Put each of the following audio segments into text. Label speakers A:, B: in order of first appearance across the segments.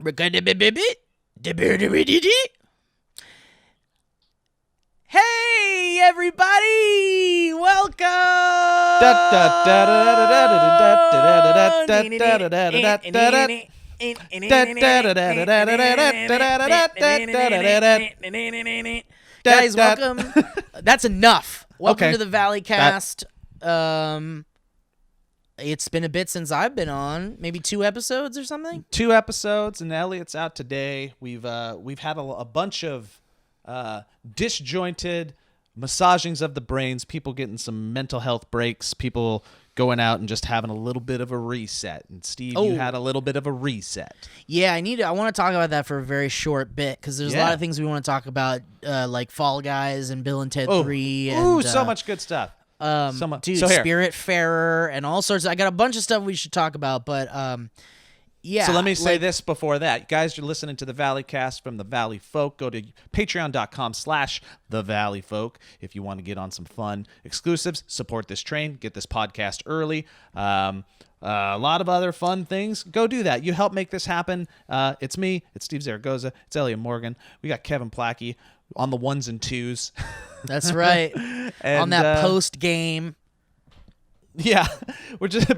A: Hey, everybody! Welcome! Guys, welcome. That's enough. Welcome to the Valleycast. It's been a bit since I've been on, maybe 2 episodes or something.
B: 2 episodes, and Elliot's out today. We've had a bunch of disjointed massagings of the brains, people getting some mental health breaks, people going out and just having a little bit of a reset. And Steve, you had a little bit of a reset.
A: Yeah, I want to talk about that for a very short bit because there's a lot of things we want to talk about, like Fall Guys and Bill and Ted 3. And,
B: so much good stuff.
A: Spiritfarer and all sorts. I got a bunch of stuff we should talk about, but yeah.
B: So let me say this before that. You guys, you're listening to the Valleycast from the Valley Folk. Go to patreon.com/the Valley Folk if you want to get on some fun exclusives, support this train, get this podcast early. A lot of other fun things. Go do that. You help make this happen. It's me. It's Steve Zaragoza. It's Elliot Morgan. We got Kevin Plackey on the ones and twos.
A: That's right.
B: And,
A: on that post game.
B: Yeah, we're just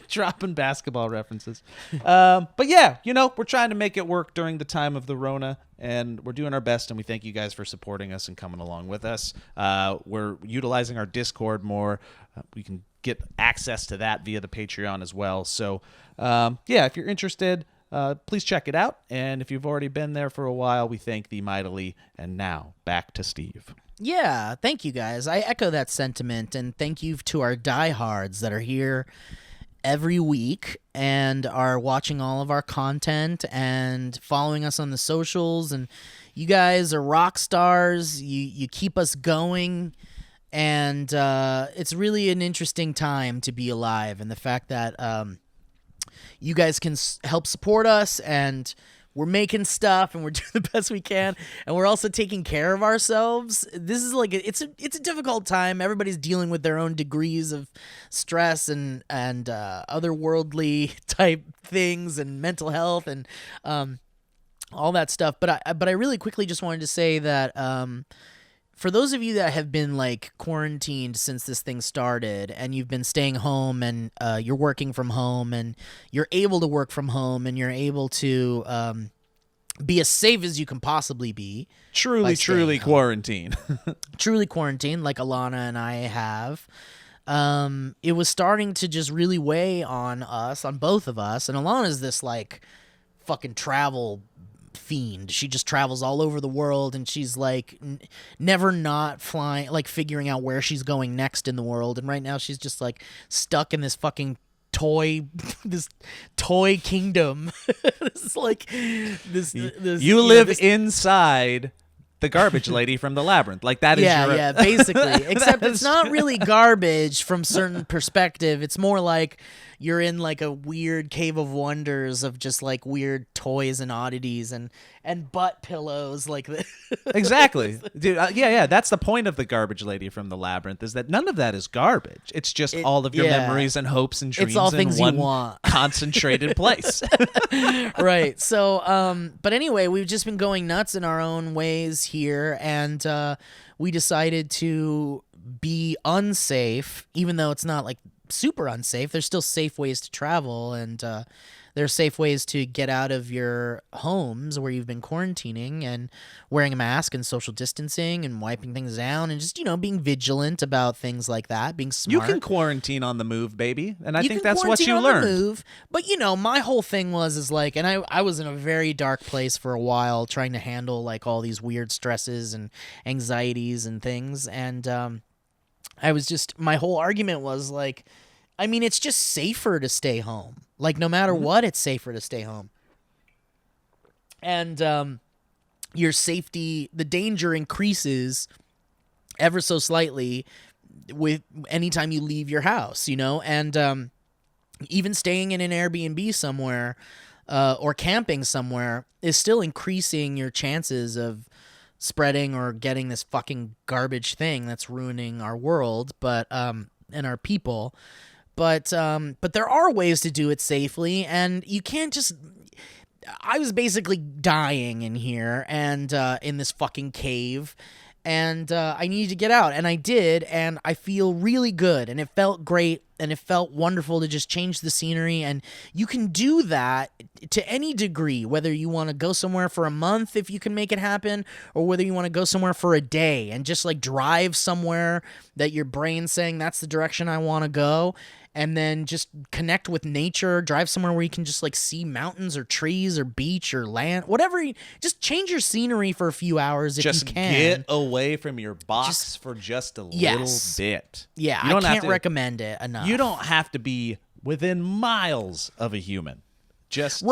B: dropping basketball references. But yeah, we're trying to make it work during the time of the Rona, and we're doing our best, and we thank you guys for supporting us and coming along with us. We're utilizing our Discord more. We can get access to that via the Patreon as well. So, if you're interested, please check it out. And if you've already been there for a while, we thank thee mightily. And now, back to Steve.
A: Yeah, thank you guys. I echo that sentiment, and thank you to our diehards that are here every week and are watching all of our content and following us on the socials. And you guys are rock stars. You keep us going, and it's really an interesting time to be alive. And the fact that you guys can help support us, and we're making stuff, and we're doing the best we can, and we're also taking care of ourselves. This is like it's a difficult time. Everybody's dealing with their own degrees of stress and otherworldly type things and mental health and all that stuff. But I really quickly just wanted to say that for those of you that have been like quarantined since this thing started, and you've been staying home, and you're working from home, and you're able to work from home, and you're able to be as safe as you can possibly be.
B: Truly quarantine.
A: Truly quarantine, like Alana and I have. It was starting to just really weigh on us, on both of us. And Alana's this like fucking travel fiend. She just travels all over the world, and she's like never not flying, like figuring out where she's going next in the world. And right now she's just like stuck in this fucking toy kingdom. This like this
B: you live inside the garbage lady from the labyrinth. Like that is
A: basically. Except it's not really garbage from certain perspective. It's more like you're in like a weird cave of wonders of just like weird toys and oddities and butt pillows like this.
B: Exactly. Dude, that's the point of the garbage lady from the labyrinth, is that none of that is garbage. It's just all of your memories and hopes and dreams
A: it's all things
B: in one
A: you want.
B: Concentrated place.
A: Right. So, but anyway, we've just been going nuts in our own ways here, and we decided to be unsafe, even though it's not like super unsafe. There's still safe ways to travel, and there's safe ways to get out of your homes where you've been quarantining, and wearing a mask and social distancing and wiping things down, and just being vigilant about things like that, being smart.
B: You can quarantine on the move, baby, and I think that's what you learned.
A: Move, but my whole thing was like, and I was in a very dark place for a while, trying to handle like all these weird stresses and anxieties and things, and my whole argument was like, I mean, it's just safer to stay home. Like, no matter what, it's safer to stay home. And your safety, the danger increases ever so slightly with anytime you leave your house, and even staying in an Airbnb somewhere or camping somewhere is still increasing your chances of spreading or getting this fucking garbage thing that's ruining our world, and our people. But there are ways to do it safely, and you can't just. I was basically dying in here and in this fucking cave. And I needed to get out, and I did, and I feel really good, and it felt great, and it felt wonderful to just change the scenery, and you can do that to any degree, whether you want to go somewhere for a month if you can make it happen, or whether you want to go somewhere for a day and just like drive somewhere that your brain's saying that's the direction I want to go, and then just connect with nature, drive somewhere where you can just like see mountains or trees or beach or land, whatever. Just change your scenery for a few hours if you can.
B: Just get away from your box for just a little bit.
A: Yeah, I can't recommend it enough.
B: You don't have to be within miles of a human. Just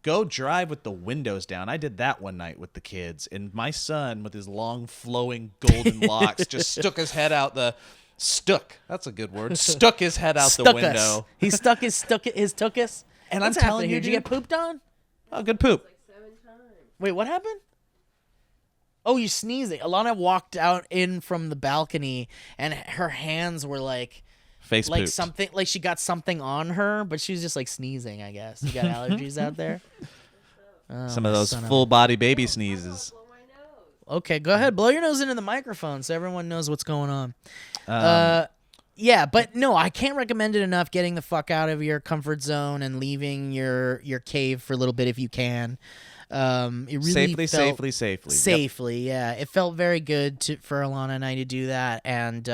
B: go drive with the windows down. I did that one night with the kids, and my son with his long flowing golden locks just stuck his head out the... That's a good word. Stuck his head out the window.
A: He stuck his tookus.
B: And
A: What's
B: I'm telling you,
A: did you get pooped on?
B: Oh, good poop.
C: Like 7 times.
A: Wait, what happened? Oh, you sneezing. Alana walked out in from the balcony, and her hands were like
B: Face pooped.
A: something, like she got something on her, but she was just like sneezing. I guess you got allergies out there. Oh,
B: some of those full body baby sneezes.
C: Blow my nose.
A: Okay, go ahead. Blow your nose into the microphone so everyone knows what's going on. Yeah, but no, I can't recommend it enough. Getting the fuck out of your comfort zone and leaving your cave for a little bit if you can. It really safely. Yeah, it felt very good for Alana and I to do that, and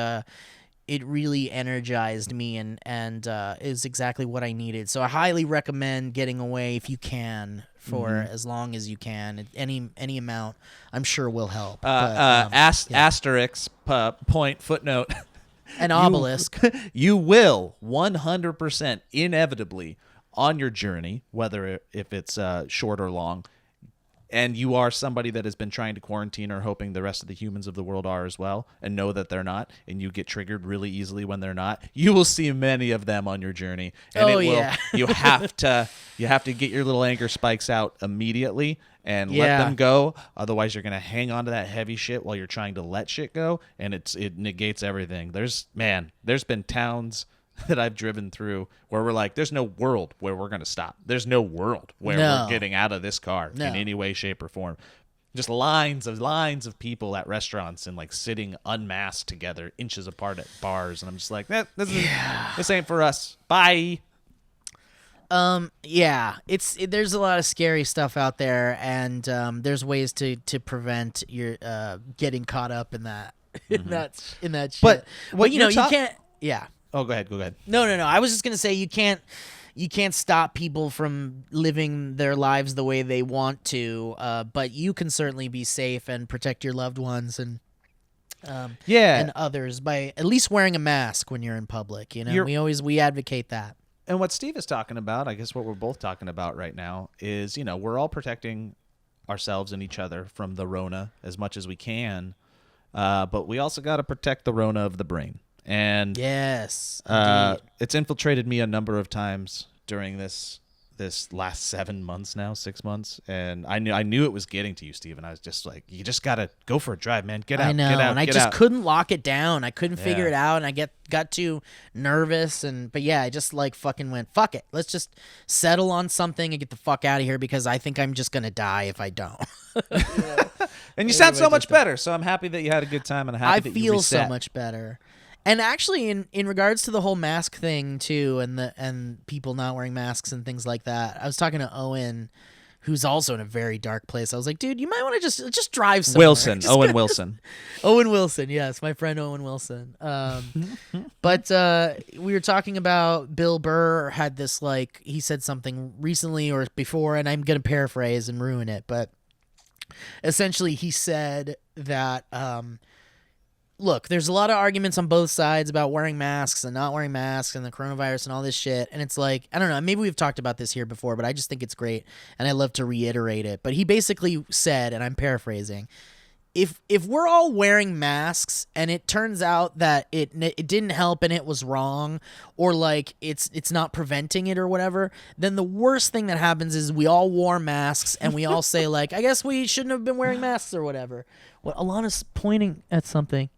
A: it really energized me and is exactly what I needed. So I highly recommend getting away if you can for as long as you can. Any amount, I'm sure will help.
B: Asterisk, point, footnote.
A: An obelisk.
B: You will 100% inevitably on your journey, whether if it's short or long, and you are somebody that has been trying to quarantine or hoping the rest of the humans of the world are as well, and know that they're not, and you get triggered really easily when they're not, you will see many of them on your journey. And you have to get your little anger spikes out immedately and let them go. Otherwise, you're going to hang on to that heavy shit while you're trying to let shit go, and it negates everything. There's been towns that I've driven through where we're like, there's no world where we're going to stop. There's no world where we're getting out of this car in any way, shape, or form. Just lines of people at restaurants and like sitting unmasked together, inches apart at bars, and I'm just like, this ain't for us. Bye.
A: There's a lot of scary stuff out there, and there's ways to prevent your getting caught up in that in that shit.
B: But
A: you can't. Yeah.
B: Oh, go ahead.
A: No. I was just gonna say you can't stop people from living their lives the way they want to, but you can certainly be safe and protect your loved ones and others by at least wearing a mask when you're in public. You know, we advocate that.
B: And what Steve is talking about, I guess what we're both talking about right now is, we're all protecting ourselves and each other from the Rona as much as we can, but we also got to protect the Rona of the brain. And
A: yes,
B: it's infiltrated me a number of times during this last 7 months now, 6 months, and I knew it was getting to you, Steve. And I was just like, you just gotta go for a drive, man. Get out.
A: I know,
B: get out,
A: and I just couldn't lock it down. I couldn't figure it out, and I got too nervous. But I just like fucking went, fuck it. Let's just settle on something and get the fuck out of here because I think I'm just gonna die if I don't.
B: And you sound so much better, so I'm happy that you had a good time, and I'm happy that you reset.
A: I feel so much better. And actually, in regards to the whole mask thing too, and people not wearing masks and things like that, I was talking to Owen, who's also in a very dark place. I was like, dude, you might want to just drive somewhere.
B: Owen Wilson.
A: Owen Wilson, yes, my friend Owen Wilson. But we were talking about Bill Burr had this, like, he said something recently or before, and I'm gonna paraphrase and ruin it, but essentially he said that. Look, there's a lot of arguments on both sides about wearing masks and not wearing masks and the coronavirus and all this shit. And it's like, I don't know, maybe we've talked about this here before, but I just think it's great. And I love to reiterate it. But he basically said, and I'm paraphrasing, if we're all wearing masks and it turns out that it didn't help and it was wrong, or like it's not preventing it or whatever, then the worst thing that happens is we all wore masks and we all say like, I guess we shouldn't have been wearing masks or whatever. Well, Alana's pointing at something.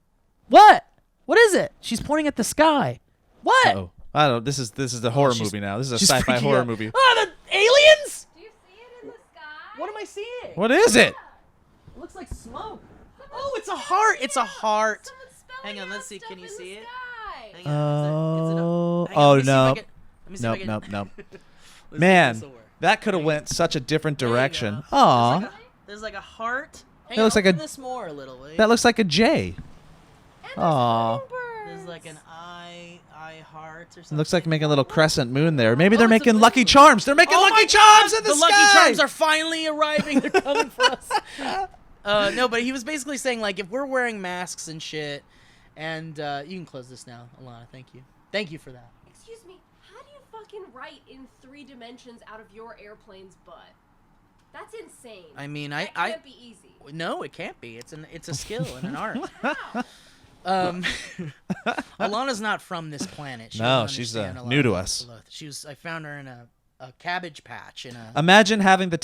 A: What? What is it? She's pointing at the sky. What?
B: Uh-oh. I don't know. This is the horror movie now. This is a sci-fi horror movie.
A: Oh, the aliens?
C: Do you see it
A: What am I seeing?
B: What is it?
A: It looks like smoke. Oh, it's a heart. It's a heart.
C: Someone's
A: Hang
C: spelling
A: on, let's
C: out
A: see.
C: stuff
A: Can you
C: in the
A: see it?
C: sky.
A: Hang on. Hang on,
B: Oh
A: let me see if I
B: no.
A: can- let me see if I
B: Nope,
A: can-
B: nope, nope.
A: Let's see if
B: Man,
A: this will work.
B: that could have went such a different
A: There you
B: direction.
A: go.
B: Aw,
A: There's like a heart. Hang
B: That
A: on,
B: looks like
A: open
B: a-
A: this more a little. Will you?
B: that looks like a J.
C: And
B: Aw.
C: there's
A: There's like an eye heart or something.
B: It looks like making a little crescent moon there. Maybe they're
A: it's a
B: making
A: moon.
B: Lucky Charms. They're making
A: Oh
B: Lucky
A: my
B: Charms
A: God,
B: in the sky.
A: Lucky Charms are finally arriving. They're coming for us. No, but he was basically saying, like, if we're wearing masks and shit, and you can close this now, Alana. Thank you. Thank you for that.
C: Excuse me, how do you fucking write in 3 dimensions out of your airplane's butt? That's insane.
A: I mean,
C: that
A: I
C: can't be easy.
A: no, it can't be. It's a skill and an art.
C: How?
A: Alana's not from this planet. She
B: No,
A: doesn't
B: she's,
A: understand a lot
B: new
A: of
B: to
A: the
B: us.
A: Loth. I found her in a cabbage patch in a.
B: Imagine having the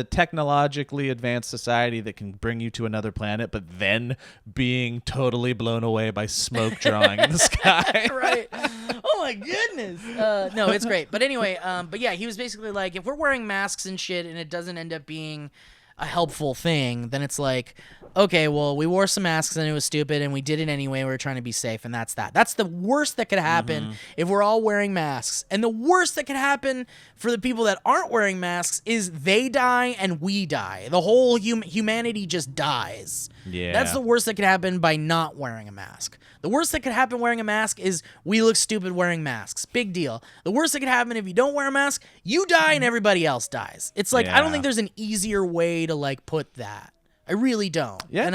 B: technologically advanced society that can bring you to another planet, but then being totally blown away by smoke drawing in the sky.
A: Right. Oh my goodness. No, it's great. But anyway, but yeah, he was basically like, if we're wearing masks and shit and it doesn't end up being a helpful thing, then it's like, okay, well, we wore some masks and it was stupid and we did it anyway. We were trying to be safe, and that's that. That's the worst that could happen if we're all wearing masks. And the worst that could happen for the people that aren't wearing masks is they die and we die. The whole humanity just dies.
B: Yeah.
A: That's the worst that could happen by not wearing a mask. The worst that could happen wearing a mask is we look stupid wearing masks. Big deal. The worst that could happen if you don't wear a mask, you die and everybody else dies. It's like, I don't
B: Yeah.
A: think there's an easier way to like put that. I really don't.
B: Yeah.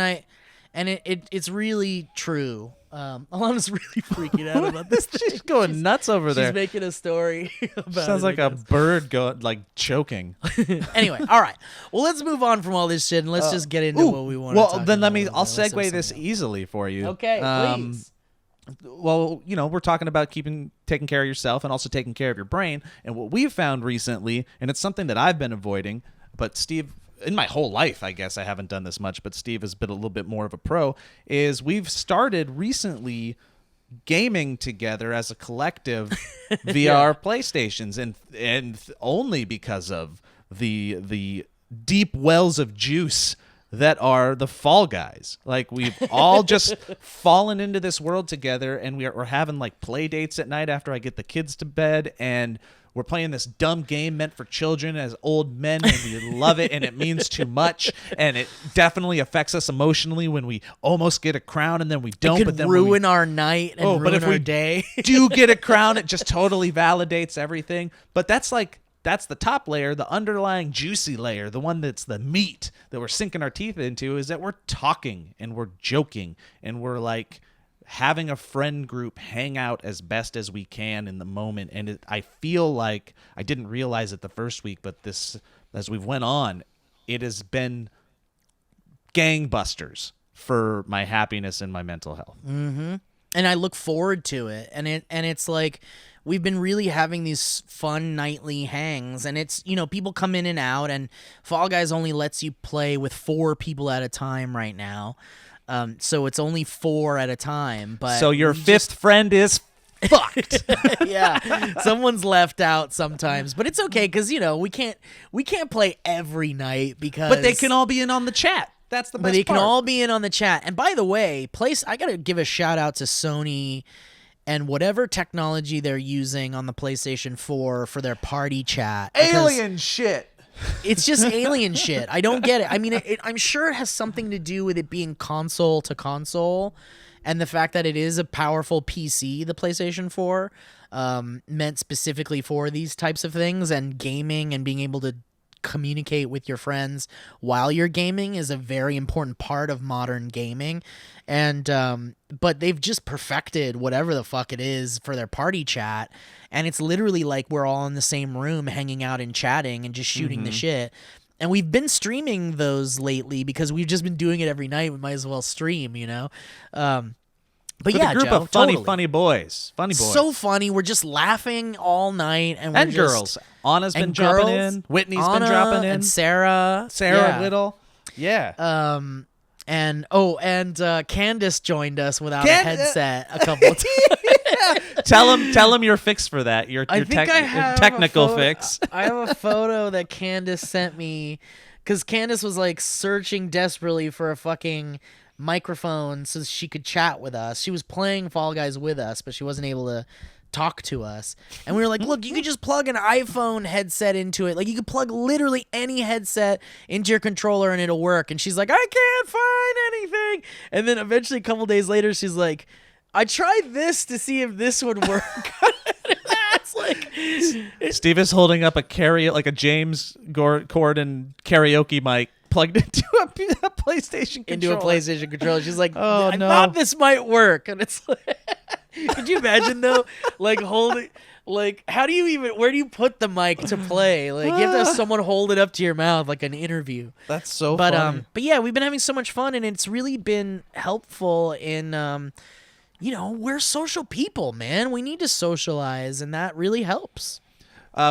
A: And it's really true. Alana's really freaking out about this.
B: She's going nuts over there.
A: She's making a story about
B: Sounds
A: it,
B: like
A: I
B: a
A: guess.
B: bird like choking.
A: Anyway, all right. Well, let's move on from all this shit and let's just get into what we want to talk
B: Well, then
A: about.
B: I'll
A: Let's have
B: segue this
A: something
B: easily for you.
A: else. Okay, please.
B: Well, we're talking about taking care of yourself and also taking care of your brain. And what we've found recently, and it's something that I've been avoiding, but Steve, in my whole life, I guess I haven't done this much, but Steve has been a little bit more of a pro, is we've started recently gaming together as a collective via our PlayStations, and only because of the deep wells of juice that are the Fall Guys. Like, we've all just fallen into this world together, and we're having like play dates at night after I get the kids to bed, and we're playing this dumb game meant for children as old men, and we love it, and it means too much, and it definitely affects us emotionally when we almost get a crown and then we don't.
A: It could
B: but then when
A: ruin our night and ruin
B: but if
A: our
B: we
A: day.
B: do get a crown, it just totally validates everything. But that's the top layer. The underlying juicy layer, the one that's the meat that we're sinking our teeth into, is that we're talking and we're joking and we're like having a friend group hang out as best as we can in the moment. And I feel like I didn't realize it the first week, but this, as we've went on, it has been gangbusters for my happiness and my mental health.
A: And I look forward to it. And it's like we've been really having these fun nightly hangs, and it's, people come in and out, and Fall Guys only lets you play with 4 people at a time right now. So it's only 4 at a time. But
B: So your fifth friend is fucked.
A: yeah, someone's left out sometimes, but it's okay because we can't play every night because.
B: But they can all be in on the chat. That's the best
A: But they can
B: part.
A: all be in on the chat. And by the way, I gotta give a shout out to Sony and whatever technology they're using on the PlayStation 4 for their party chat. because
B: Alien shit.
A: It's just alien shit. I don't get it. I mean, I'm sure it has something to do with it being console to console, and the fact that it is a powerful PC, the PlayStation 4, meant specifically for these types of things, and gaming and being able to communicate with your friends while you're gaming is a very important part of modern gaming. And but they've just perfected whatever the fuck it is for their party chat, and it's literally like we're all in the same room hanging out and chatting and just shooting the shit. And we've been streaming those lately because we've just been doing it every night. We might as well stream, But
B: With
A: yeah,
B: a group
A: Joe,
B: of funny
A: totally.
B: boys.
A: So funny. We're just laughing all night, and
B: And
A: we're
B: girls. Anna's been
A: and
B: dropping
A: girls,
B: in. Whitney's
A: Anna
B: been dropping in.
A: and Sarah
B: Sarah
A: yeah.
B: Little. Yeah.
A: And Candice joined us without a
B: Can-
A: headset a couple of times.
B: Tell him your fix for that. Your
A: I think I have
B: technical
A: a photo,
B: fix.
A: I have a photo that Candice sent me because Candice was like searching desperately for a fucking microphone so she could chat with us. She was playing Fall Guys with us, but she wasn't able to talk to us. And we were like, look, you could just plug an iPhone headset into it. Like, you could plug literally any headset into your controller and it'll work. And she's like, I can't find anything. And then eventually a couple days later, she's like, I tried this to see if this would work. That's like
B: Steve is holding up a James Corden karaoke mic plugged into a PlayStation controller.
A: She's like,
B: oh,
A: I
B: no.
A: thought this might work. And it's like, could you imagine though, like holding, like where do you put the mic to play? Like you have to have someone hold it up to your mouth like an interview.
B: That's so funny.
A: But yeah, we've been having so much fun and it's really been helpful in, we're social people, man. We need to socialize and that really helps.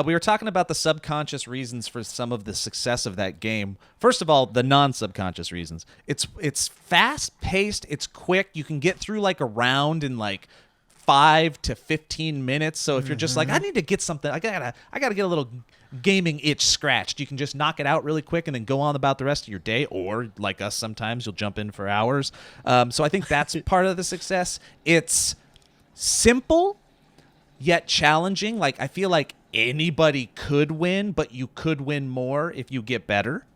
B: We were talking about the subconscious reasons for some of the success of that game. First of all, the non-subconscious reasons. It's fast-paced. It's quick. You can get through like a round in like 5 to 15 minutes. So if you're just like, I need to get something, I gotta get a little gaming itch scratched, you can just knock it out really quick and then go on about the rest of your day. Or like us, sometimes you'll jump in for hours. So I think that's part of the success. It's simple yet challenging. Like I feel like anybody could win, but you could win more if you get better.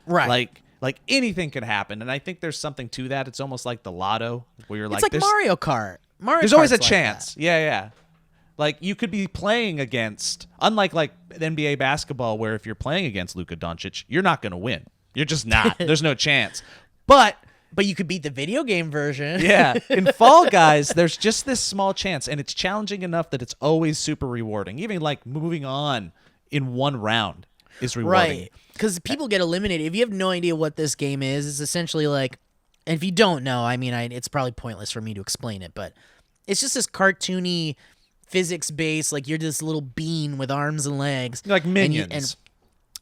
A: Right.
B: Like anything could happen, and I think there's something to that. It's almost like the lotto, where you're
A: it's like Mario Kart.
B: There's always a
A: Kart's like
B: chance.
A: that.
B: Yeah. Like you could be playing against, unlike like NBA basketball, where if you're playing against Luka Doncic, you're not going to win. You're just not. There's no chance. But
A: you could beat the video game version.
B: yeah, in Fall Guys, there's just this small chance, and it's challenging enough that it's always super rewarding. Even like moving on in one round is rewarding.
A: Right. Because people get eliminated. If you have no idea what this game is, it's essentially like, and if you don't know, I mean, it's probably pointless for me to explain it, but it's just this cartoony physics-based, like you're this little bean with arms and legs.
B: Like Minions.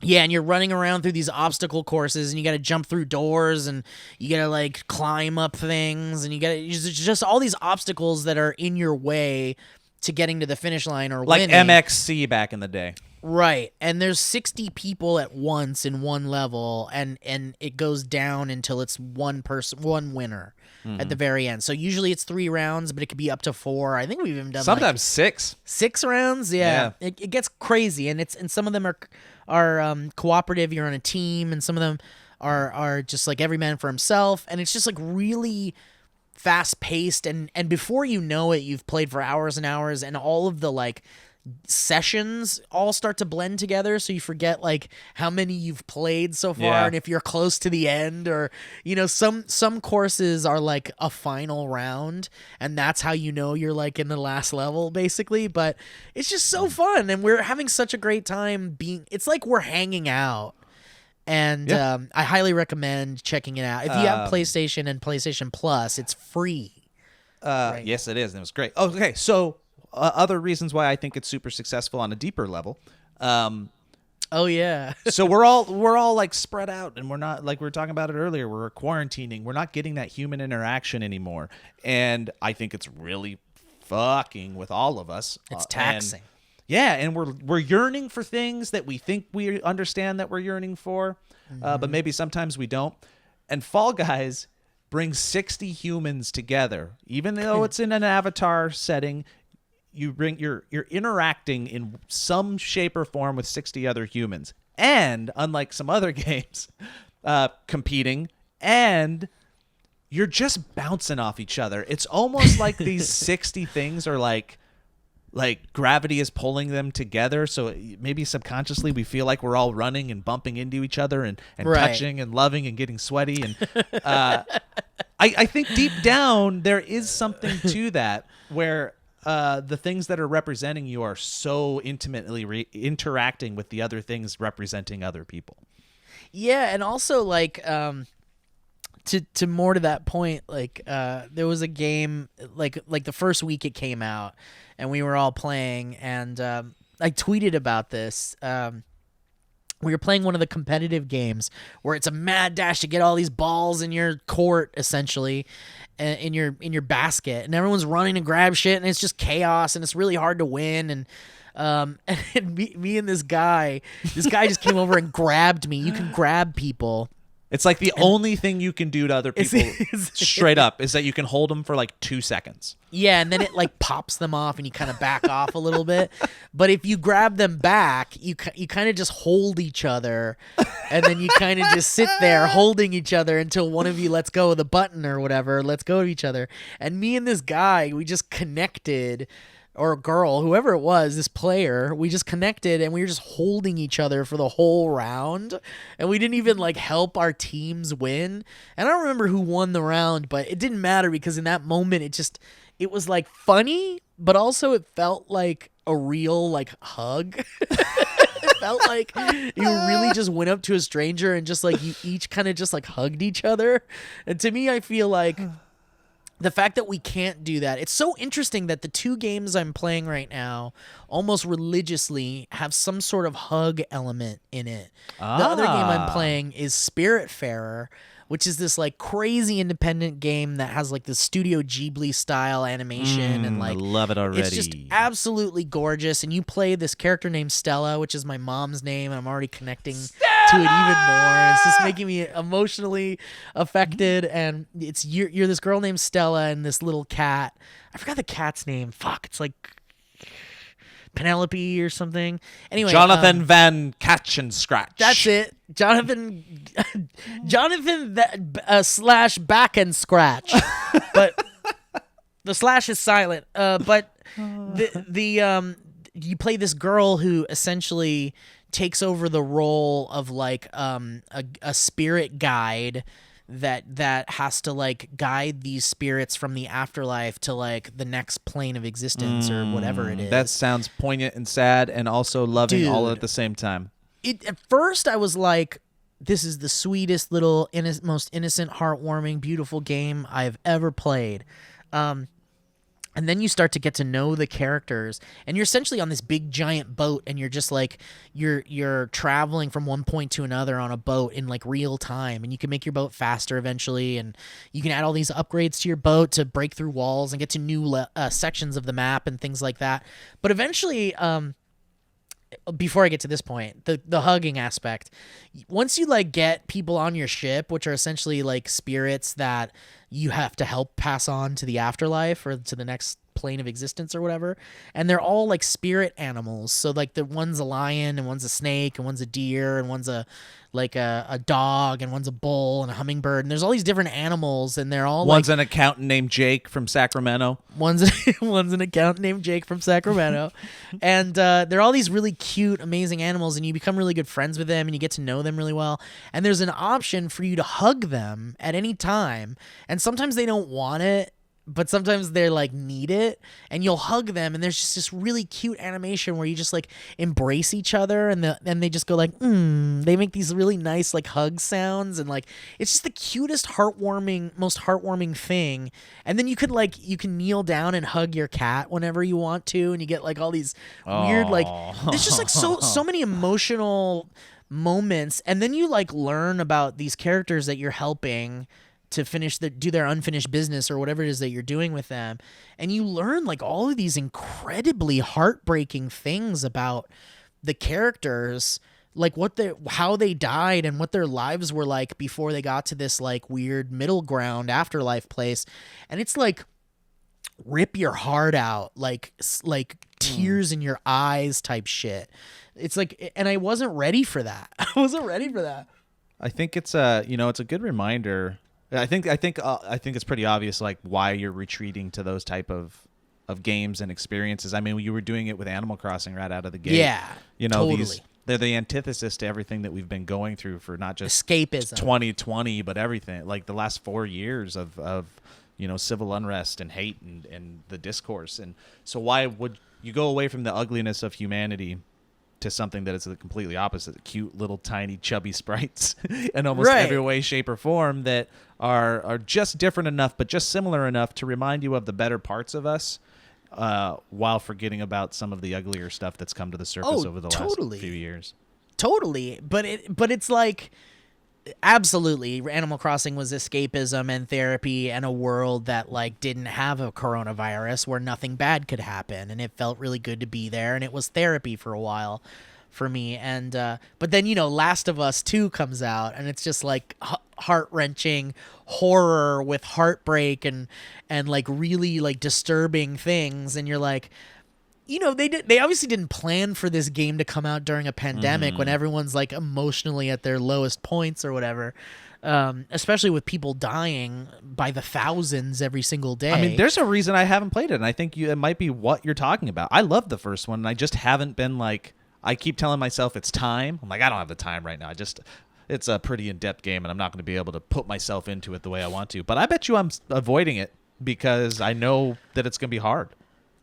A: And you're running around through these obstacle courses, and you got to jump through doors, and you got to like climb up things, and you got to just all these obstacles that are in your way to getting to the finish line or
B: like
A: winning.
B: MXC back in the day.
A: Right. And there's 60 people at once in one level, and it goes down until it's one winner at the very end. So usually it's 3 rounds, but it could be up to 4. I think we've even done
B: Sometimes
A: like
B: 6.
A: 6 rounds. Yeah. It gets crazy, and some of them are cooperative. You're on a team, and some of them are just like every man for himself, and it's just like really fast paced, and before you know it, you've played for hours and hours, and all of the like sessions all start to blend together, so you forget like how many you've played so far and if you're close to the end, or some courses are like a final round, and that's how you know you're like in the last level basically. But it's just so fun, and we're having such a great time it's like we're hanging out. And I highly recommend checking it out. If you have PlayStation and PlayStation Plus, it's free.
B: Right. Yes, it is. And it was great. Okay, so other reasons why I think it's super successful on a deeper level.
A: Oh yeah.
B: So we're all like spread out, and we're not, like we were talking about it earlier, we're quarantining. We're not getting that human interaction anymore, and I think it's really fucking with all of us.
A: It's taxing.
B: And we're yearning for things that we think we understand that we're yearning for, but maybe sometimes we don't. And Fall Guys brings 60 humans together, even though it's in an avatar setting. You're interacting in some shape or form with 60 other humans, and unlike some other games, competing, and you're just bouncing off each other. It's almost like these 60 things are like gravity is pulling them together, so maybe subconsciously we feel like we're all running and bumping into each other and touching and loving and getting sweaty. And I think deep down there is something to that, where the things that are representing you are so intimately interacting with the other things representing other people.
A: Yeah, and also like to more to that point, like there was a game like the first week it came out, and we were all playing, and I tweeted about this. we were playing one of the competitive games where it's a mad dash to get all these balls in your court, essentially, in your basket, and everyone's running to grab shit, and it's just chaos, and it's really hard to win. And and me and this guy just came over and grabbed me. You can grab people.
B: It's like the only thing you can do to other people, straight up, is that you can hold them for like 2 seconds.
A: Yeah, and then it like pops them off, and you kind of back off a little bit. But if you grab them back, you kind of just hold each other, and then you kind of just sit there holding each other until one of you lets go of the button or whatever, lets go of each other. And me and this guy, we just connected. Or a girl, whoever it was, this player, we just connected and we were just holding each other for the whole round. And we didn't even like help our teams win. And I don't remember who won the round, but it didn't matter because in that moment, it was like funny, but also it felt like a real like hug. It felt like you really just went up to a stranger and just like you each kind of just like hugged each other. And to me, I feel like the fact that we can't do that, it's so interesting that the 2 games I'm playing right now almost religiously have some sort of hug element in it. The other game I'm playing is Spiritfarer, which is this like crazy independent game that has like this Studio Ghibli style animation and like
B: I love it already.
A: It's just absolutely gorgeous, and you play this character named Stella, which is my mom's name, and I'm already connecting to it even more. It's just making me emotionally affected, and you're this girl named Stella and this little cat. I forgot the cat's name. Fuck, it's like Penelope or something. Anyway,
B: Jonathan Van Catch and Scratch.
A: That's it. Jonathan slash back and scratch. But the slash is silent. But you play this girl who essentially takes over the role of like a spirit guide that has to like guide these spirits from the afterlife to like the next plane of existence or whatever it is.
B: That sounds poignant and sad and also loving all at the same time.
A: At first I was like, this is the sweetest little most innocent, heartwarming, beautiful game I've ever played. And then you start to get to know the characters, and you're essentially on this big giant boat, and you're just like you're traveling from one point to another on a boat in like real time, and you can make your boat faster eventually, and you can add all these upgrades to your boat to break through walls and get to new sections of the map and things like that. But eventually, before I get to this point, the hugging aspect, once you like get people on your ship, which are essentially like spirits that you have to help pass on to the afterlife or to the next plane of existence or whatever, and they're all like spirit animals. So like the one's a lion and one's a snake and one's a deer and one's a dog and one's a bull and a hummingbird, and there's all these different animals, and they're all
B: one's an accountant named Jake from Sacramento.
A: One's an accountant named Jake from Sacramento. And they're all these really cute, amazing animals, and you become really good friends with them and you get to know them really well. And there's an option for you to hug them at any time, and sometimes they don't want it, but sometimes they're like need it, and you'll hug them, and there's just this really cute animation where you just like embrace each other, and they just go like they make these really nice like hug sounds, and like it's just the cutest most heartwarming thing. And then you can kneel down and hug your cat whenever you want to, and you get like all these weird like there's just like so many emotional moments. And then you like learn about these characters that you're helping to do their unfinished business or whatever it is that you're doing with them. And you learn like all of these incredibly heartbreaking things about the characters, like how they died and what their lives were like before they got to this like weird middle ground afterlife place. And it's like rip your heart out, like tears in your eyes type shit. It's like, and I wasn't ready for that.
B: I think it's it's a good reminder. I think it's pretty obvious like why you're retreating to those type of games and experiences. I mean, you were doing it with Animal Crossing right out of the gate.
A: Yeah,
B: totally. They're the antithesis to everything that we've been going through for not just
A: escapism
B: 2020, but everything. Like the last 4 years of civil unrest and hate and the discourse. And so why would you go away from the ugliness of humanity to something that is the completely opposite, cute little tiny chubby sprites in almost every way, shape, or form that are just different enough but just similar enough to remind you of the better parts of us, while forgetting about some of the uglier stuff that's come to the surface over the last few years.
A: Totally, but it's like absolutely Animal Crossing was escapism and therapy and a world that like didn't have a coronavirus where nothing bad could happen, and it felt really good to be there, and it was therapy for a while for me. And but then Last of Us 2 comes out, and it's just like heart-wrenching horror with heartbreak and like really like disturbing things, and you're like, they obviously didn't plan for this game to come out during a pandemic when everyone's like emotionally at their lowest points or whatever, especially with people dying by the thousands every single day.
B: I mean, there's a reason I haven't played it, and I think it might be what you're talking about. I love the first one, and I just haven't been like, I keep telling myself it's time. I'm like, I don't have the time right now. It's a pretty in-depth game, and I'm not going to be able to put myself into it the way I want to. But I bet you I'm avoiding it because I know that it's going to be hard.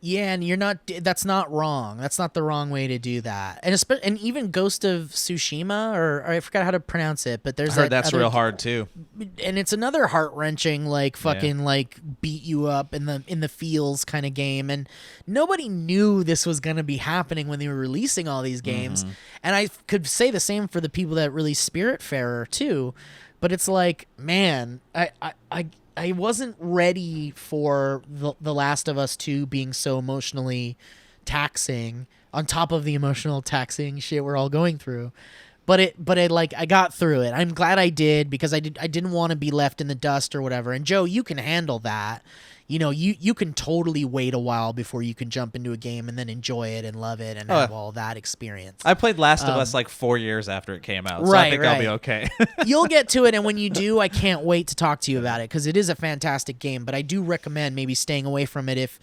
A: Yeah, and that's not wrong. That's not the wrong way to do that. And even Ghost of Tsushima, or I forgot how to pronounce it, but there's
B: I heard that's real hard too.
A: And it's another heart-wrenching, like fucking like beat you up in the feels kind of game. And nobody knew this was going to be happening when they were releasing all these games. And I could say the same for the people that released Spiritfarer too. But it's like, man, I wasn't ready for the Last of Us 2 being so emotionally taxing on top of the emotional taxing shit we're all going through. But I got through it. I'm glad I did, because I didn't want to be left in the dust or whatever. And Joe, you can handle that. You can totally wait a while before you can jump into a game and then enjoy it and love it and have all that experience.
B: I played Last of Us like 4 years after it came out, so
A: right,
B: I think I'll be okay.
A: You'll get to it, and when you do, I can't wait to talk to you about it, because it is a fantastic game, but I do recommend maybe staying away from it if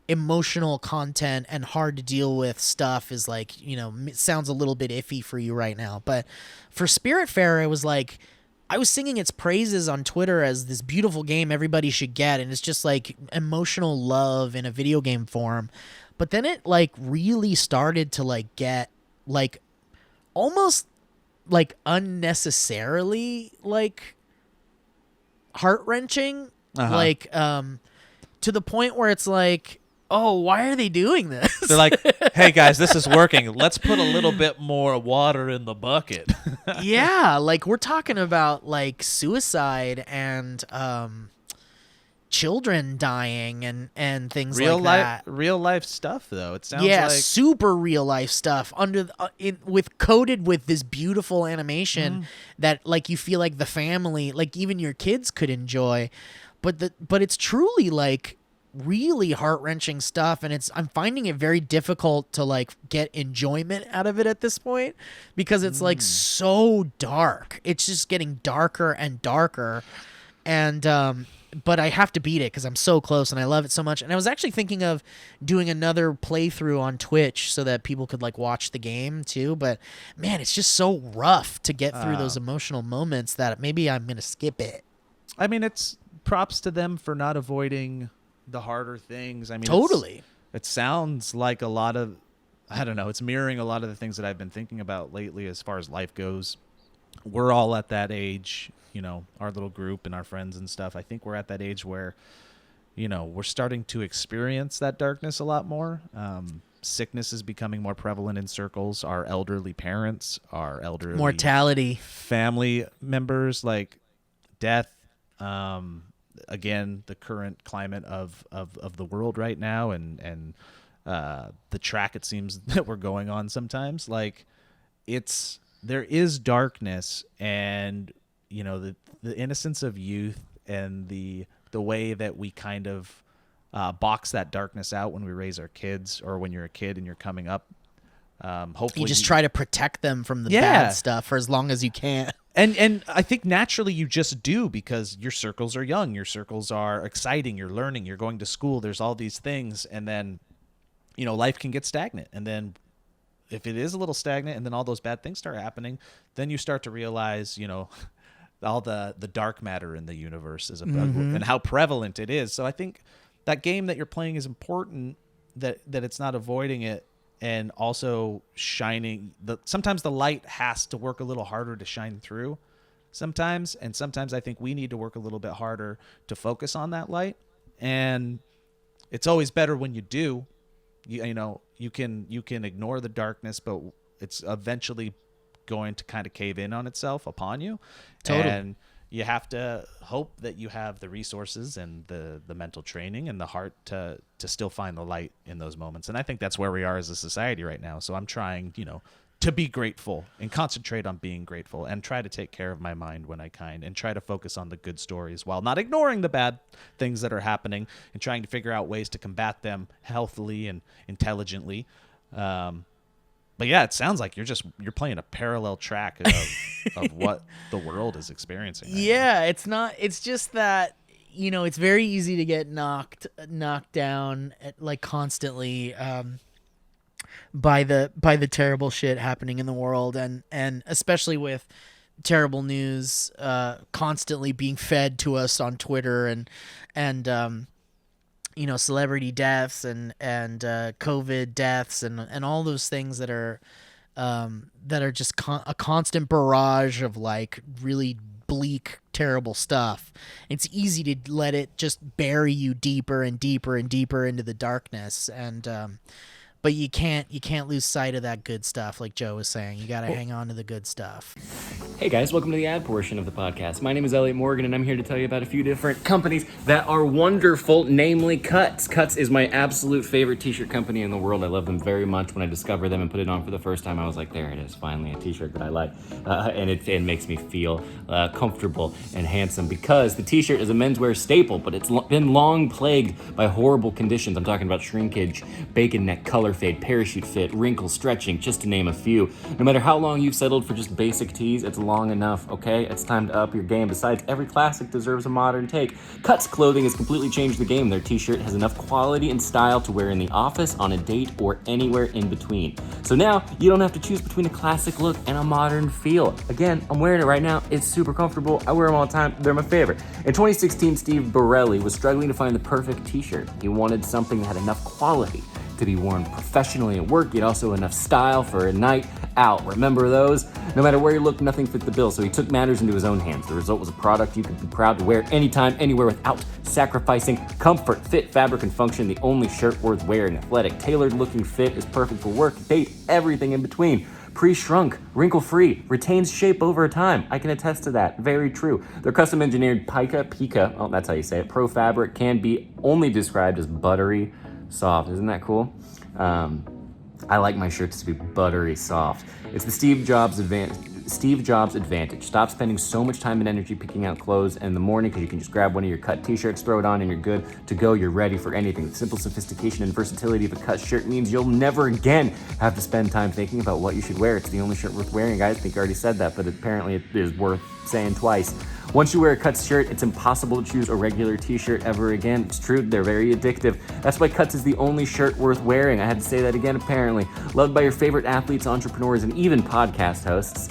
A: emotional content and hard to deal with stuff is like, it sounds a little bit iffy for you right now. But for Spiritfarer, it was like, I was singing its praises on Twitter as this beautiful game everybody should get, and it's just like emotional love in a video game form. But then it like really started to like get like almost like unnecessarily like heart-wrenching, like to the point where it's like, oh, why are they doing this?
B: They're like, hey guys, this is working. Let's put a little bit more water in the bucket.
A: Yeah, like we're talking about like suicide and children dying and things like that.
B: Real life stuff though. It sounds
A: like
B: super
A: real life stuff coated with this beautiful animation that like you feel like the family, like even your kids could enjoy. But it's truly like really heart-wrenching stuff, and I'm finding it very difficult to like get enjoyment out of it at this point, because it's like so dark. It's just getting darker and darker, and but I have to beat it because I'm so close and I love it so much. And I was actually thinking of doing another playthrough on Twitch so that people could like watch the game too, but man, it's just so rough to get through those emotional moments that maybe I'm gonna skip it.
B: I mean, it's props to them for not avoiding the harder things. I mean,
A: totally.
B: It sounds like a lot of, I don't know, it's mirroring a lot of the things that I've been thinking about lately as far as life goes. We're all at that age, our little group and our friends and stuff. I think we're at that age where, we're starting to experience that darkness a lot more. Sickness is becoming more prevalent in circles. Our elderly parents, our elderly
A: mortality,
B: family members, like death. Again, the current climate of the world right now, and the track it seems that we're going on sometimes, like there is darkness, and the innocence of youth and the way that we kind of box that darkness out when we raise our kids, or when you're a kid and you're coming up. Hopefully
A: you just try to protect them from the bad stuff for as long as you can.
B: And I think naturally you just do, because your circles are young, your circles are exciting, you're learning, you're going to school, there's all these things, and then, life can get stagnant. And then if it is a little stagnant and then all those bad things start happening, then you start to realize, all the dark matter in the universe is and how prevalent it is. So I think that game that you're playing is important, that it's not avoiding it. And also shining sometimes the light has to work a little harder to shine through sometimes. And sometimes I think we need to work a little bit harder to focus on that light. And it's always better when you do. You can ignore the darkness, but it's eventually going to kind of cave in on itself upon you.
A: Totally.
B: And you have to hope that you have the resources and the mental training and the heart to still find the light in those moments. And I think that's where we are as a society right now. So I'm trying, to be grateful and concentrate on being grateful and try to take care of my mind when I can and try to focus on the good stories while not ignoring the bad things that are happening and trying to figure out ways to combat them healthily and intelligently. But yeah, it sounds like you're playing a parallel track of what the world is experiencing. Right now.
A: It's just that, it's very easy to get knocked down like constantly, by the terrible shit happening in the world, and especially with terrible news constantly being fed to us on Twitter and celebrity deaths and COVID deaths and all those things that are just a constant barrage of like really bleak, terrible stuff. It's easy to let it just bury you deeper and deeper and deeper into the darkness, but you can't lose sight of that good stuff, like Joe was saying. You got to hang on to the good stuff.
D: Hey guys, welcome to the ad portion of the podcast. My name is Elliot Morgan, and I'm here to tell you about a few different companies that are wonderful, namely Cuts. Cuts is my absolute favorite t-shirt company in the world. I love them very much. When I discovered them and put it on for the first time, I was like, there it is, finally a t-shirt that I like. And it makes me feel comfortable and handsome, because the t-shirt is a menswear staple, but it's been long plagued by horrible conditions. I'm talking about shrinkage, bacon neck, color fade, parachute fit, wrinkle, stretching, just to name a few. No matter how long you've settled for just basic tees, it's long enough, okay? It's time to up your game. Besides, every classic deserves a modern take. Cuts Clothing has completely changed the game. Their t-shirt has enough quality and style to wear in the office, on a date, or anywhere in between. So now, you don't have to choose between a classic look and a modern feel. Again, I'm wearing it right now. It's super comfortable. I wear them all the time. They're my favorite. In 2016, Steve Borelli was struggling to find the perfect t-shirt. He wanted something that had enough quality to be worn professionally at work, yet also enough style for a night out. Remember those? No matter where you looked, nothing fit the bill, so he took matters into his own hands. The result was a product you could be proud to wear anytime, anywhere, without sacrificing comfort, fit, fabric, and function. The only shirt worth wearing. Athletic, tailored-looking fit is perfect for work, date, everything in between. Pre-shrunk, wrinkle-free, retains shape over time. I can attest to that. Very true. Their custom-engineered pica, that's how you say it, pro fabric can be only described as buttery soft. Isn't that cool? I like my shirts to be buttery soft. It's the Steve Jobs advantage. Stop spending so much time and energy picking out clothes in the morning, because you can just grab one of your cut t-shirts, throw it on, and you're good to go. You're ready for anything. The simple sophistication and versatility of a cut shirt means you'll never again have to spend time thinking about what you should wear. It's the only shirt worth wearing. I think I already said that, but apparently it is worth saying twice. Once you wear a Cuts shirt, it's impossible to choose a regular t-shirt ever again. It's true, they're very addictive. That's why Cuts is the only shirt worth wearing. I had to say that again, apparently. Loved by your favorite athletes, entrepreneurs, and even podcast hosts.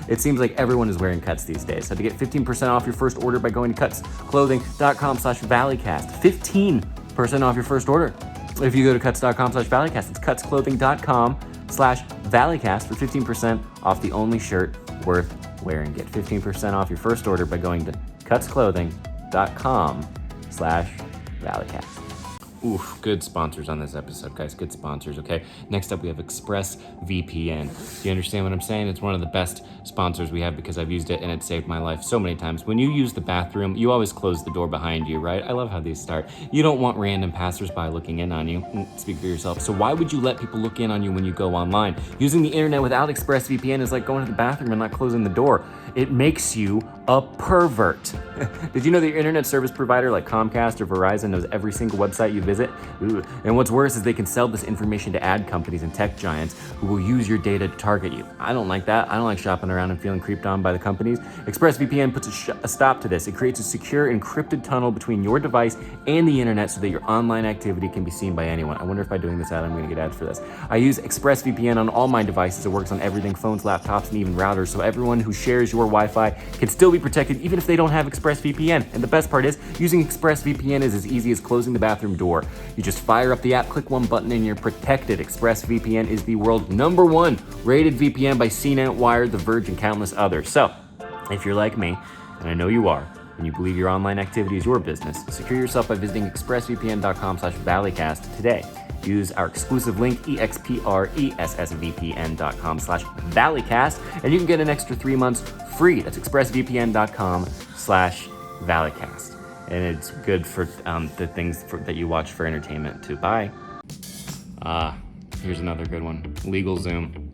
D: It seems like everyone is wearing Cuts these days. So to get 15% off your first order by going to cutsclothing.com/Valleycast. 15% off your first order. If you go to cuts.com/Valleycast, it's cutsclothing.com/Valleycast for 15% off the only shirt worth wearing. Get 15% off your first order by going to cutsclothing.com/Valleycast. Oof, good sponsors on this episode, guys. Good sponsors, okay? Next up, we have ExpressVPN. Do you understand what I'm saying? It's one of the best sponsors we have, because I've used it and it saved my life so many times. When you use the bathroom, you always close the door behind you, right? I love how these start. You don't want random passersby looking in on you. Speak for yourself. So why would you let people look in on you when you go online? Using the internet without ExpressVPN is like going to the bathroom and not closing the door. It makes you a pervert. Did you know that your internet service provider like Comcast or Verizon knows every single website you visit? Ooh. And what's worse is they can sell this information to ad companies and tech giants who will use your data to target you. I don't like that. I don't like shopping around and feeling creeped on by the companies. ExpressVPN puts a stop to this. It creates a secure encrypted tunnel between your device and the internet so that your online activity can be seen by anyone. I wonder if by doing this ad, I'm going to get ads for this. I use ExpressVPN on all my devices. It works on everything, phones, laptops, and even routers, so everyone who shares your Wi-Fi can still be protected even if they don't have ExpressVPN. And the best part is, using ExpressVPN is as easy as closing the bathroom door. You just fire up the app, click one button, and you're protected. ExpressVPN is the world's #1 rated VPN by CNET, Wired, The Verge, and countless others. So, if you're like me, and I know you are, and you believe your online activity is your business, secure yourself by visiting expressvpn.com/Valleycast today. use our exclusive link, expressvpn.com/Valleycast, and you can get an extra 3 months free. That's expressvpn.com/Valleycast. And it's good for the things that you watch for entertainment too. Bye. Here's another good one. LegalZoom.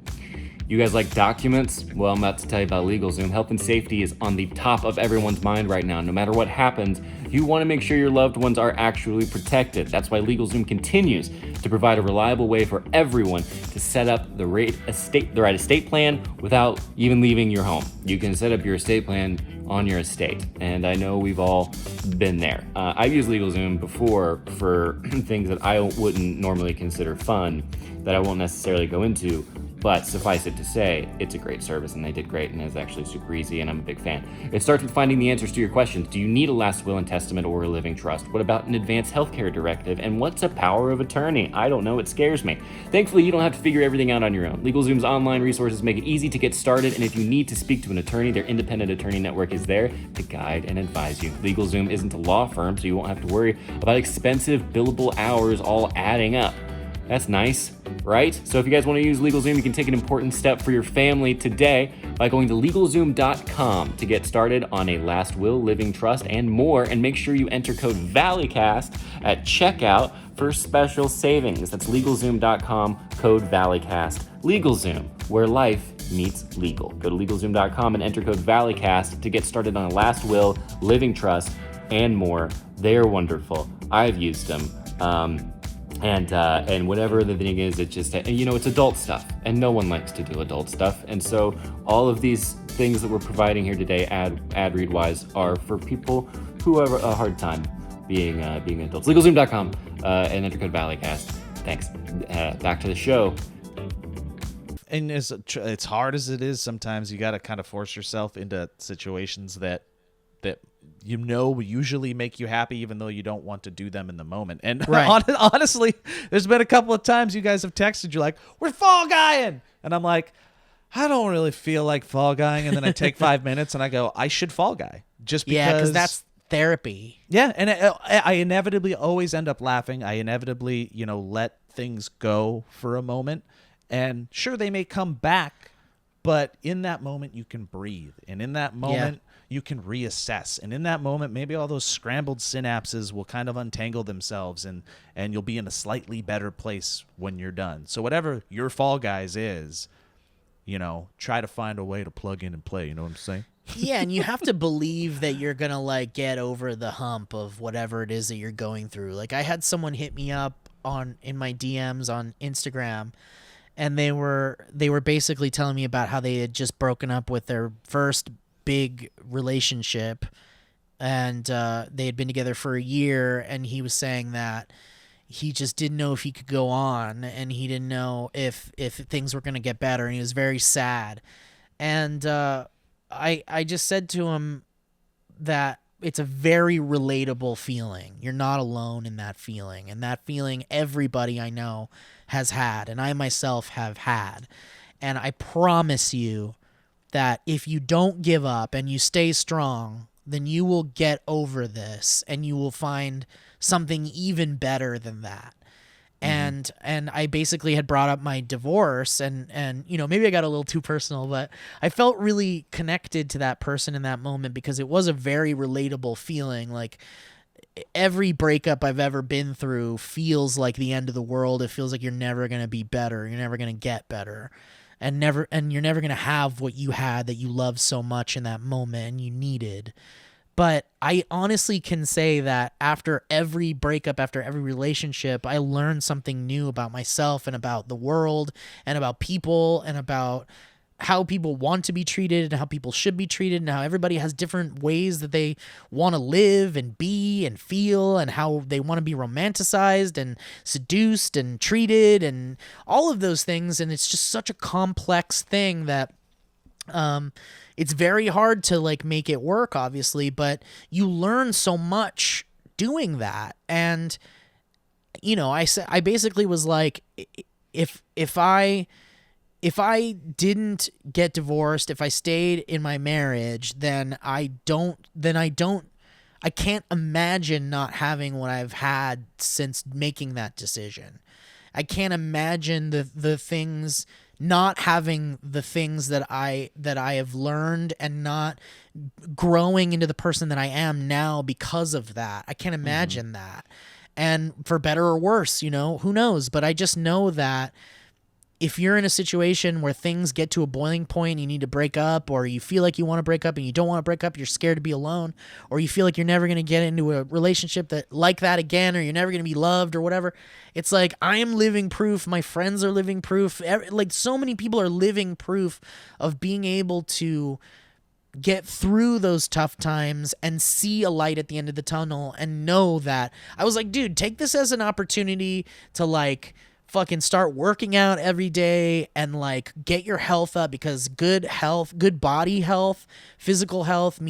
D: You guys like documents? Well, I'm about to tell you about LegalZoom. Health and safety is on the top of everyone's mind right now. No matter what happens, you want to make sure your loved ones are actually protected. That's why LegalZoom continues to provide a reliable way for everyone to set up the right estate plan without even leaving your home. You can set up your estate plan on your estate, and I know we've all been there. I've used LegalZoom before for things that I wouldn't normally consider fun, that I won't necessarily go into, but suffice it to say, it's a great service, and they did great, and it's actually super easy, and I'm a big fan. It starts with finding the answers to your questions. Do you need a last will and testament or a living trust? What about an advanced healthcare directive? And what's a power of attorney? I don't know, it scares me. Thankfully, you don't have to figure everything out on your own. LegalZoom's online resources make it easy to get started, and if you need to speak to an attorney, their independent attorney network is there to guide and advise you. LegalZoom isn't a law firm, so you won't have to worry about expensive billable hours all adding up. That's nice, right? So if you guys want to use LegalZoom, you can take an important step for your family today by going to LegalZoom.com to get started on a last will, living trust, and more. And make sure you enter code Valleycast at checkout for special savings. That's LegalZoom.com, code Valleycast. LegalZoom, where life meets legal. Go to LegalZoom.com and enter code Valleycast to get started on a last will, living trust, and more. They're wonderful. I've used them. And whatever the thing is, it just, it's adult stuff, and no one likes to do adult stuff. And so all of these things that we're providing here today, ad read wise, are for people who have a hard time being adults. LegalZoom.com and enter code Valleycast. Thanks. Back to the show.
B: And it's hard as it is, sometimes you got to kind of force yourself into situations that usually make you happy, even though you don't want to do them in the moment. And
A: right.
B: honestly, there's been a couple of times you guys have texted, you're like, we're Fall Guying. And I'm like, I don't really feel like Fall Guying. And then I take 5 minutes and I go, I should Fall Guy. Just because.
A: Yeah, because that's therapy.
B: Yeah, and I inevitably always end up laughing. I inevitably, let things go for a moment. And sure, they may come back, but in that moment, you can breathe. And in that moment, you can reassess. And in that moment, maybe all those scrambled synapses will kind of untangle themselves, and you'll be in a slightly better place when you're done. So whatever your Fall Guys is, try to find a way to plug in and play. You know what I'm saying?
A: Yeah, and you have to believe that you're going to get over the hump of whatever it is that you're going through. Like, I had someone hit me up in my DMs on Instagram, and they were basically telling me about how they had just broken up with their first big relationship, and they had been together for a year, and he was saying that he just didn't know if he could go on, and he didn't know if things were going to get better, and he was very sad. And I just said to him that it's a very relatable feeling. You're not alone in that feeling, and that feeling everybody I know has had, and I myself have had. And I promise you that if you don't give up and you stay strong, then you will get over this, and you will find something even better than that. And I basically had brought up my divorce, and maybe I got a little too personal, but I felt really connected to that person in that moment, because it was a very relatable feeling. Like, every breakup I've ever been through feels like the end of the world. It feels like you're never going to be better. You're never going to get better. And you're never going to have what you had that you loved so much in that moment and you needed. But I honestly can say that after every breakup, after every relationship, I learned something new about myself and about the world and about people and about how people want to be treated and how people should be treated, and how everybody has different ways that they want to live and be and feel, and how they want to be romanticized and seduced and treated and all of those things. And it's just such a complex thing that it's very hard to make it work, obviously, but you learn so much doing that. And I basically was like, if I didn't get divorced, if I stayed in my marriage, then I can't imagine not having what I've had since making that decision. I can't imagine the things, not having the things that I have learned and not growing into the person that I am now because of that. I can't imagine that. And for better or worse, you know, who knows? But I just know that if you're in a situation where things get to a boiling point, you need to break up, or you feel like you want to break up and you don't want to break up, you're scared to be alone, or you feel like you're never going to get into a relationship that like that again, or you're never going to be loved or whatever. It's like, I am living proof. My friends are living proof. Like, so many people are living proof of being able to get through those tough times and see a light at the end of the tunnel and know that. I was like, dude, take this as an opportunity to like fucking start working out every day and like get your health up, because good health, good body health, physical health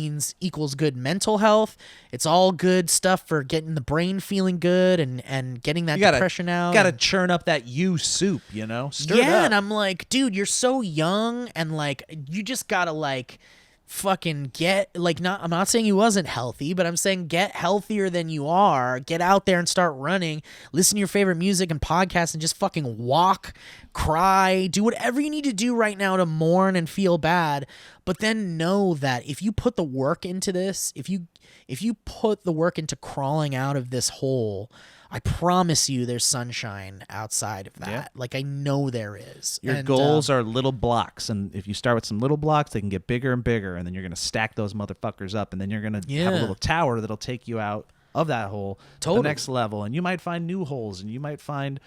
A: equals good mental health. It's all good stuff for getting the brain feeling good and getting that depression out.
B: You gotta churn up that soup, you know? Stir it up.
A: And I'm like, dude, you're so young, and like you just gotta like fucking get like, not, I'm not saying he wasn't healthy, but I'm saying get healthier than you are. Get out there and start running, listen to your favorite music and podcasts, and just fucking walk, cry, do whatever you need to do right now to mourn and feel bad. But then know that if you put the work into this, if you put the work into crawling out of this hole, I promise you there's sunshine outside of that.
B: Yeah.
A: Like, I know there is.
B: Your goals are little blocks, and if you start with some little blocks, they can get bigger and bigger, and then you're going to stack those motherfuckers up, and then you're going to have a little tower that'll take you out of that hole to the next level, and you might find new holes, and you might find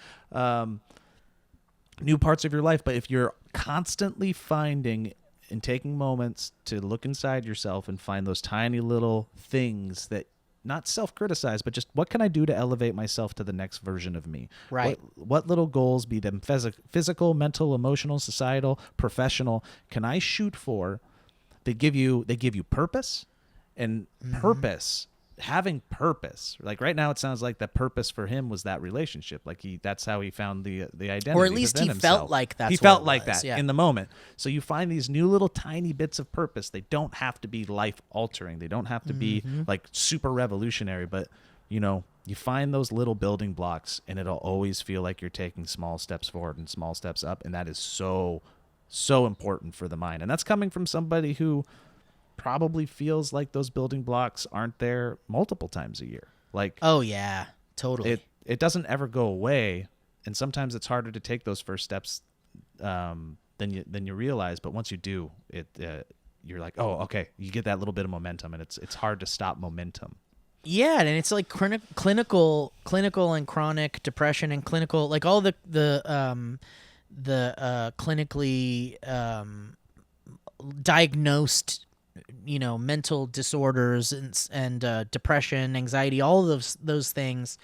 B: new parts of your life. But if you're constantly finding and taking moments to look inside yourself and find those tiny little things that, not self-criticize, but just what can I do to elevate myself to the next version of me?
A: Right.
B: What little goals, be them physical, mental, emotional, societal, professional, can I shoot for? They give you purpose, and purpose, having purpose. Like right now, it sounds like the purpose for him was that relationship. Like that's how he found the identity.
A: Or at least he
B: himself.
A: felt like that's
B: he
A: what
B: felt
A: it
B: like
A: was,
B: that in the moment. So you find these new little tiny bits of purpose. They don't have to be life altering. They don't have to be like super revolutionary, but you know, you find those little building blocks, and it'll always feel like you're taking small steps forward and small steps up. And that is so important for the mind. And that's coming from somebody who probably feels like those building blocks aren't there multiple times a year. Like,
A: oh yeah, totally.
B: It doesn't ever go away, and sometimes it's harder to take those first steps than you realize. But once you do, you're like, oh, okay, you get that little bit of momentum, and it's hard to stop momentum.
A: Yeah, and it's like clinical and chronic depression, and clinical, like all the clinically diagnosed, you know, mental disorders and depression, anxiety, all of those things.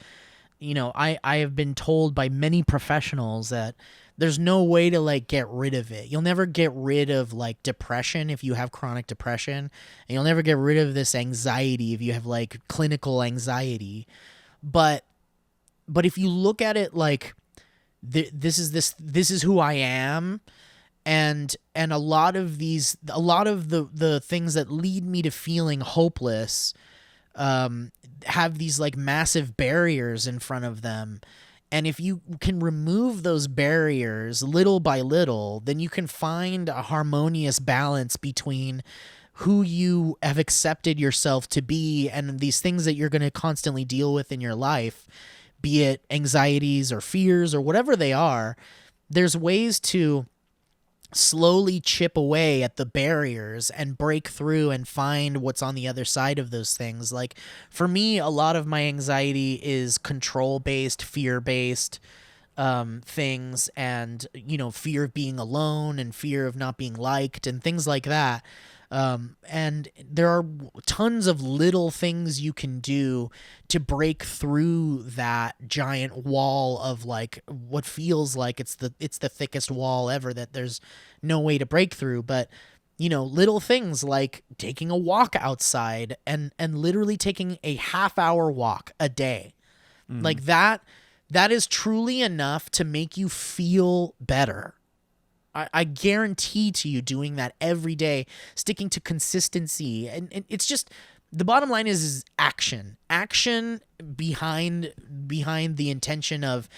A: You know, I have been told by many professionals that there's no way to like get rid of it. You'll never get rid of like depression if you have chronic depression, and you'll never get rid of this anxiety if you have like clinical anxiety. But if you look at it like this is who I am. And a lot of the things that lead me to feeling hopeless have these like massive barriers in front of them. And if you can remove those barriers little by little, then you can find a harmonious balance between who you have accepted yourself to be and these things that you're going to constantly deal with in your life, be it anxieties or fears or whatever they are. There's ways to slowly chip away at the barriers and break through and find what's on the other side of those things. Like for me, a lot of my anxiety is control-based, fear-based things, and, you know, fear of being alone and fear of not being liked and things like that. And there are tons of little things you can do to break through that giant wall of like what feels like it's the thickest wall ever that there's no way to break through. But, you know, little things like taking a walk outside and literally taking a half-hour walk a day, like that is truly enough to make you feel better. I guarantee to you doing that every day, sticking to consistency. And it's just, the bottom line is action behind the intention of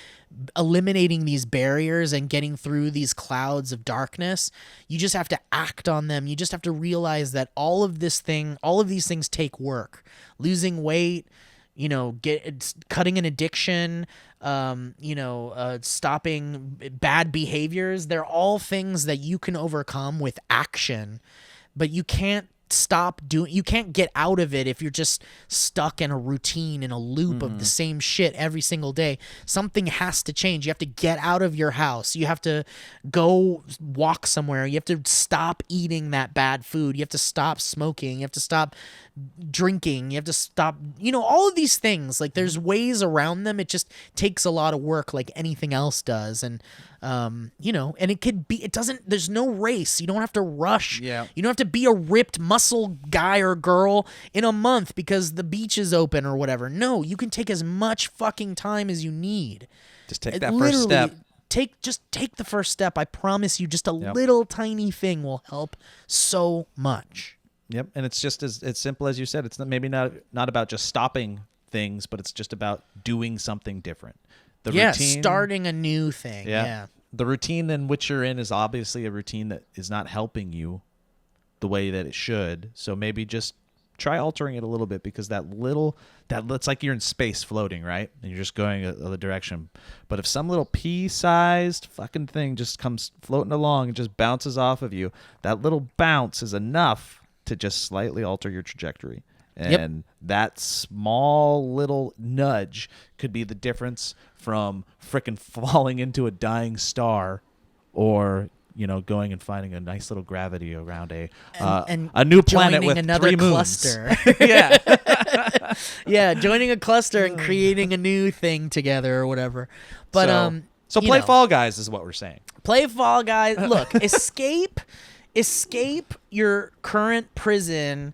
A: eliminating these barriers and getting through these clouds of darkness. You just have to act on them. You just have to realize that all of these things take work. Losing weight, cutting an addiction, stopping bad behaviors. They're all things that you can overcome with action, but you can't you can't get out of it if you're just stuck in a routine, in a loop of the same shit every single day. Something has to change. You have to get out of your house. You have to go walk somewhere. You have to stop eating that bad food. You have to stop smoking. You have to stop drinking. You have to stop, all of these things. Like, there's ways around them. It just takes a lot of work, like anything else does. And and there's no race. You don't have to rush.
B: Yeah.
A: You don't have to be a ripped muscle guy or girl in a month because the beach is open or whatever. No, you can take as much fucking time as you need.
B: Just take that first step.
A: Take the first step. I promise you, just a little tiny thing will help so much.
B: Yep, and it's just as simple as you said. It's not about just stopping things, but it's just about doing something different. The routine,
A: starting a new thing. Yeah.
B: The routine in which you're in is obviously a routine that is not helping the way that it should. So maybe just try altering it a little bit, because it's like you're in space floating, right? And you're just going the direction. But if some little pea-sized fucking thing just comes floating along and just bounces off of you, that little bounce is enough to just slightly alter your trajectory. And that small little nudge could be the difference from frickin' falling into a dying star, or going and finding a nice little gravity around a new planet with
A: another
B: 3 moons.
A: Cluster.
B: Yeah.
A: Yeah, joining a cluster and creating a new thing together or whatever. But
B: so play Fall Guys is what we're saying.
A: Play Fall Guys. Look, escape your current prison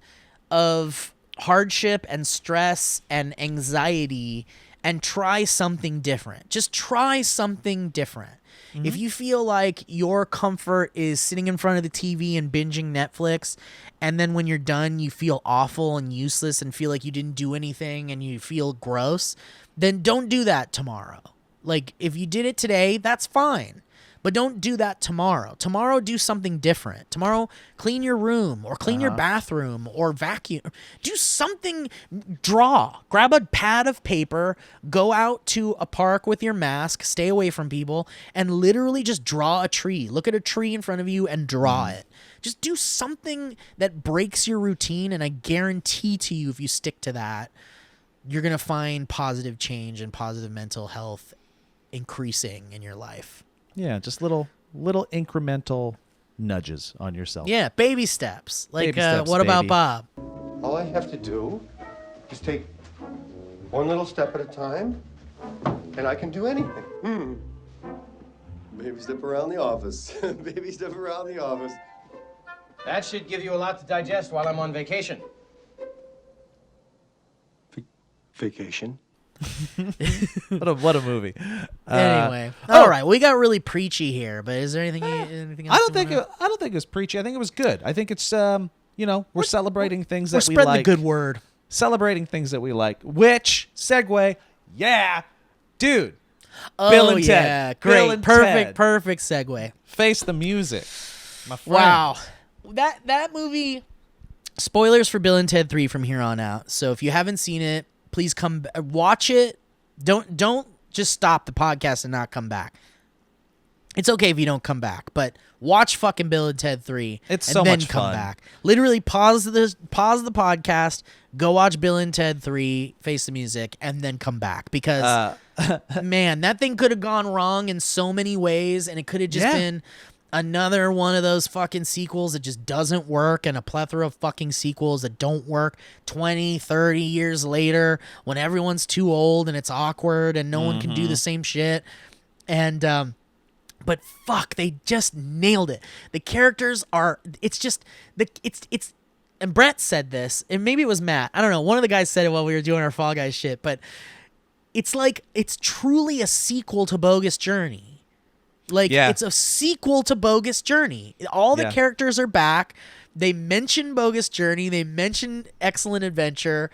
A: of hardship and stress and anxiety and try something different. Just try something different. Mm-hmm. If you feel like your comfort is sitting in front of the TV and binging Netflix, and then when you're done you feel awful and useless and feel like you didn't do anything and you feel gross, then don't do that tomorrow. Like, if you did it today, that's fine. But don't do that tomorrow. Tomorrow, do something different. Tomorrow, clean your room or clean your bathroom or vacuum. Do something. Draw. Grab a pad of paper, go out to a park with your mask, stay away from people, and literally just draw a tree. Look at a tree in front of you and draw it. Just do something that breaks your routine, and I guarantee to you, if you stick to that, you're going to find positive change and positive mental health increasing in your life.
B: Yeah, just little incremental nudges on yourself.
A: Yeah, baby steps. Like,
B: Baby steps,
A: what about
B: baby.
A: Bob?
E: All I have to do is take one little step at a time, and I can do anything. Baby step around the office. Baby step around the office.
F: That should give you a lot to digest while I'm on vacation.
E: Vacation?
B: What a movie.
A: Anyway, all right, we got really preachy here, but is there anything else?
B: I don't think it was preachy. I think it was good. I think it's we're celebrating things
A: We're
B: that we
A: spreading
B: like.
A: the good word.
B: Celebrating things that we like. Which segue? Yeah, dude.
A: Oh,
B: Bill and
A: yeah,
B: Ted.
A: great,
B: Bill and Ted.
A: perfect segue.
B: Face the music, my friend.
A: Wow, that movie. Spoilers for Bill and Ted 3 from here on out. So if you haven't seen it, please watch it. Don't just stop the podcast and not come back. It's okay if you don't come back, but watch fucking Bill and Ted 3.
B: It's
A: and
B: so
A: then
B: much
A: come
B: fun.
A: back. Literally pause the podcast, go watch Bill and Ted 3, Face the Music, and then come back, because man, that thing could have gone wrong in so many ways, and it could have just been another one of those fucking sequels that just doesn't work, and a plethora of fucking sequels that don't work 20, 30 years later when everyone's too old and it's awkward and no one can do the same shit. And but fuck, they just nailed it. The characters are, it's and Brett said this, and maybe it was Matt, I don't know, one of the guys said it while we were doing our Fall Guys shit, but it's like, it's truly a sequel to Bogus Journey. Like,
B: Yeah.
A: it's a sequel to Bogus Journey. All the
B: Yeah.
A: characters are back. They mention Bogus Journey. They mention Excellent Adventure.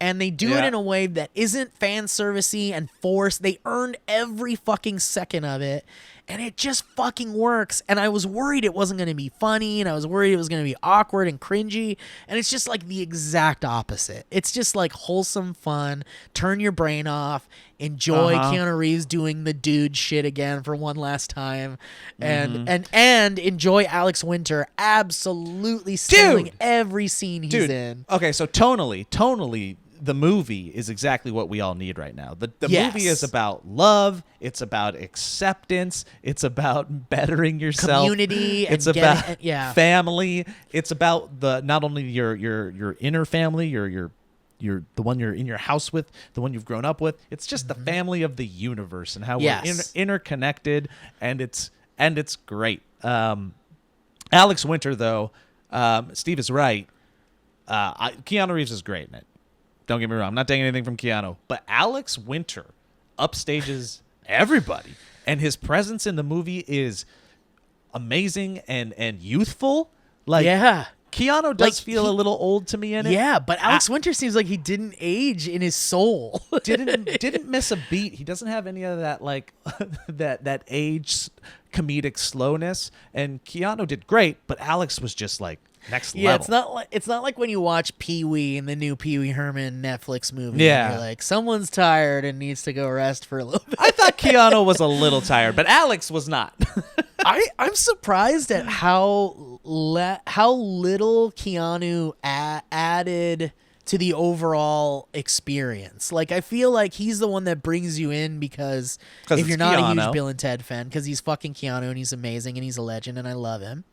A: And they do it in a way that isn't fan servicey and forced. They earned every fucking second of it. And it just fucking works. And I was worried it wasn't going to be funny. And I was worried it was going to be awkward and cringy. And it's just like the exact opposite. It's just like wholesome fun. Turn your brain off. Enjoy Keanu Reeves doing the dude shit again for one last time. And enjoy Alex Winter absolutely stealing every scene he's in.
B: Okay, so tonally, the movie is exactly what we all need right now. The movie is about love. It's about acceptance. It's about bettering yourself.
A: Community.
B: It's
A: and
B: about
A: family.
B: It's about not only your inner family, your the one you're in your house with, the one you've grown up with. It's just the family of the universe and how we're interconnected, and it's great. Alex Winter, though, Steve is right. Keanu Reeves is great in it. Don't get me wrong. I'm not taking anything from Keanu. But Alex Winter upstages everybody. And his presence in the movie is amazing and youthful. Like, Keanu does feel a little old to me in it.
A: Yeah, but Alex Winter seems like he didn't age in his soul.
B: didn't miss a beat. He doesn't have any of that, like, that age comedic slowness. And Keanu did great, but Alex was just like next level.
A: Yeah, it's not like when you watch Pee-wee in the new Pee-wee Herman Netflix movie.
B: Yeah.
A: And you're like, someone's tired and needs to go rest for a little bit.
B: I thought Keanu was a little tired, but Alex was not.
A: I'm surprised at how little Keanu added to the overall experience. Like, I feel like he's the one that brings you in because if you're not a huge Bill and Ted fan, because he's fucking Keanu and he's amazing and he's a legend and I love him.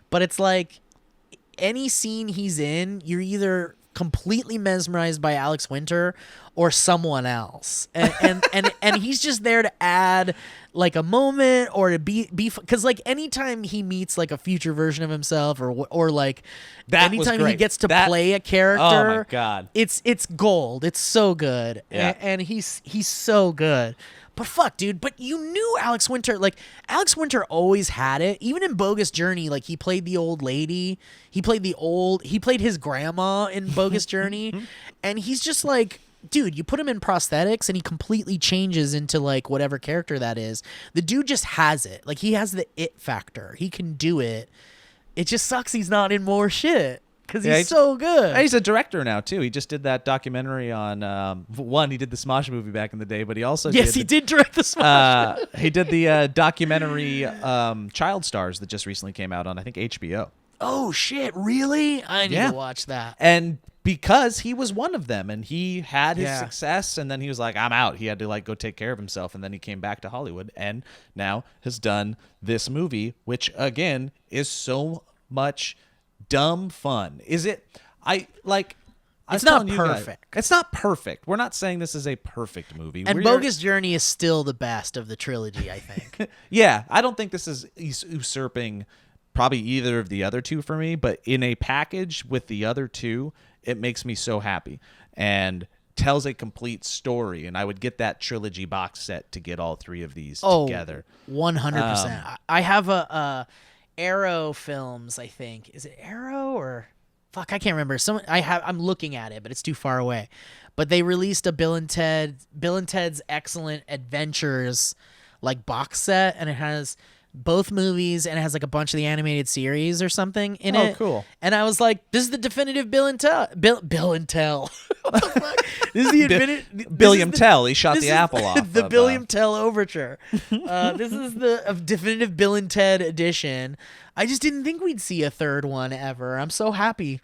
A: But it's like, any scene he's in, you're either completely mesmerized by Alex Winter or someone else, and he's just there to add like a moment or to be because like anytime he meets like a future version of himself or like anytime he gets to play a character,
B: oh my God,
A: it's gold. It's so good, and he's so good. But fuck, dude, but you knew Alex Winter. Like, Alex Winter always had it. Even in Bogus Journey, like, he played the old lady. He played his grandma in Bogus Journey. And he's just like, dude, you put him in prosthetics and he completely changes into, like, whatever character that is. The dude just has it. Like, he has the it factor. He can do it. It just sucks he's not in more shit. Because he's so good.
B: He's a director now, too. He just did that documentary on... he did the Smosh movie back in the day, but he also
A: he did direct the Smosh
B: he did the documentary Child Stars that just recently came out on, I think, HBO.
A: Oh, shit. Really? I need to watch that.
B: And because he was one of them, and he had his success, and then he was like, I'm out. He had to, like, go take care of himself, and then he came back to Hollywood, and now has done this movie, which, again, is so much... dumb fun. Is it? It's
A: not perfect.
B: It's not perfect. We're not saying this is a perfect movie.
A: And Bogus Journey is still the best of the trilogy, I think.
B: Yeah, I don't think this is usurping probably either of the other two for me, but in a package with the other two, it makes me so happy and tells a complete story. And I would get that trilogy box set to get all three of these together.
A: 100%. I have a Arrow Films, I think. Is it Arrow or fuck? I can't remember. I'm looking at it, but it's too far away. But they released a Bill and Ted's Excellent Adventures like box set, and it has both movies and it has like a bunch of the animated series or something in it.
B: Oh, cool.
A: And I was like, this is the definitive Bill and Tell. Bill and Tell. What the fuck? This is the
B: Billiam Tell. He shot the apple off.
A: The Billiam Tell Overture. This is the definitive Bill and Ted edition. I just didn't think we'd see a third one ever. I'm so happy.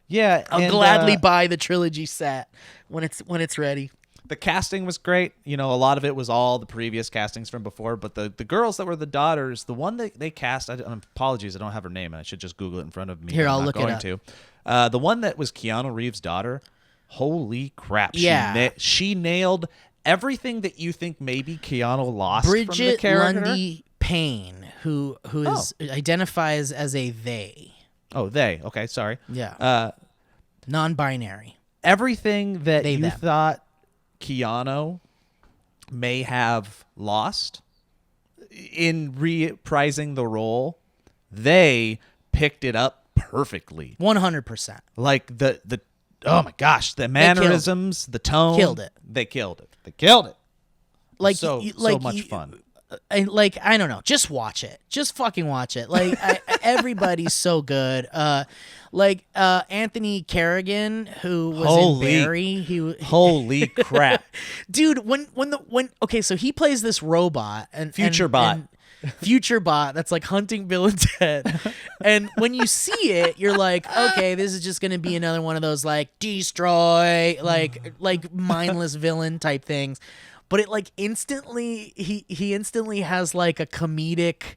B: Yeah,
A: I'll gladly buy the trilogy set when it's ready.
B: The casting was great. You know, a lot of it was all the previous castings from before, but the girls that were the daughters, the one that they cast, apologies, I don't have her name, and I should just Google it in front of me.
A: Here, I'll
B: I'm
A: look
B: not
A: it
B: going
A: up.
B: to. The one that was Keanu Reeves' daughter, holy crap.
A: Yeah.
B: She nailed everything that you think maybe Keanu lost from the
A: Bridget
B: character.
A: Lundy Payne, who identifies as a they.
B: Oh, they. Okay, sorry.
A: Yeah. Non-binary.
B: Everything that
A: They,
B: you
A: them.
B: thought Keanu may have lost, in reprising the role, they picked it up perfectly.
A: 100%.
B: Like the oh my gosh, the mannerisms, the tone,
A: Killed it.
B: They killed it.
A: Like
B: so much fun.
A: I don't know. Just watch it. Just fucking watch it. Like everybody's so good. Anthony Carrigan, who was in Barry.
B: Holy crap,
A: dude! Okay, so he plays this robot and
B: Future Bot.
A: Future Bot that's like hunting Bill and Ted. And when you see it, you're like, okay, this is just gonna be another one of those like destroy, like mindless villain type things. But it like instantly he instantly has like a comedic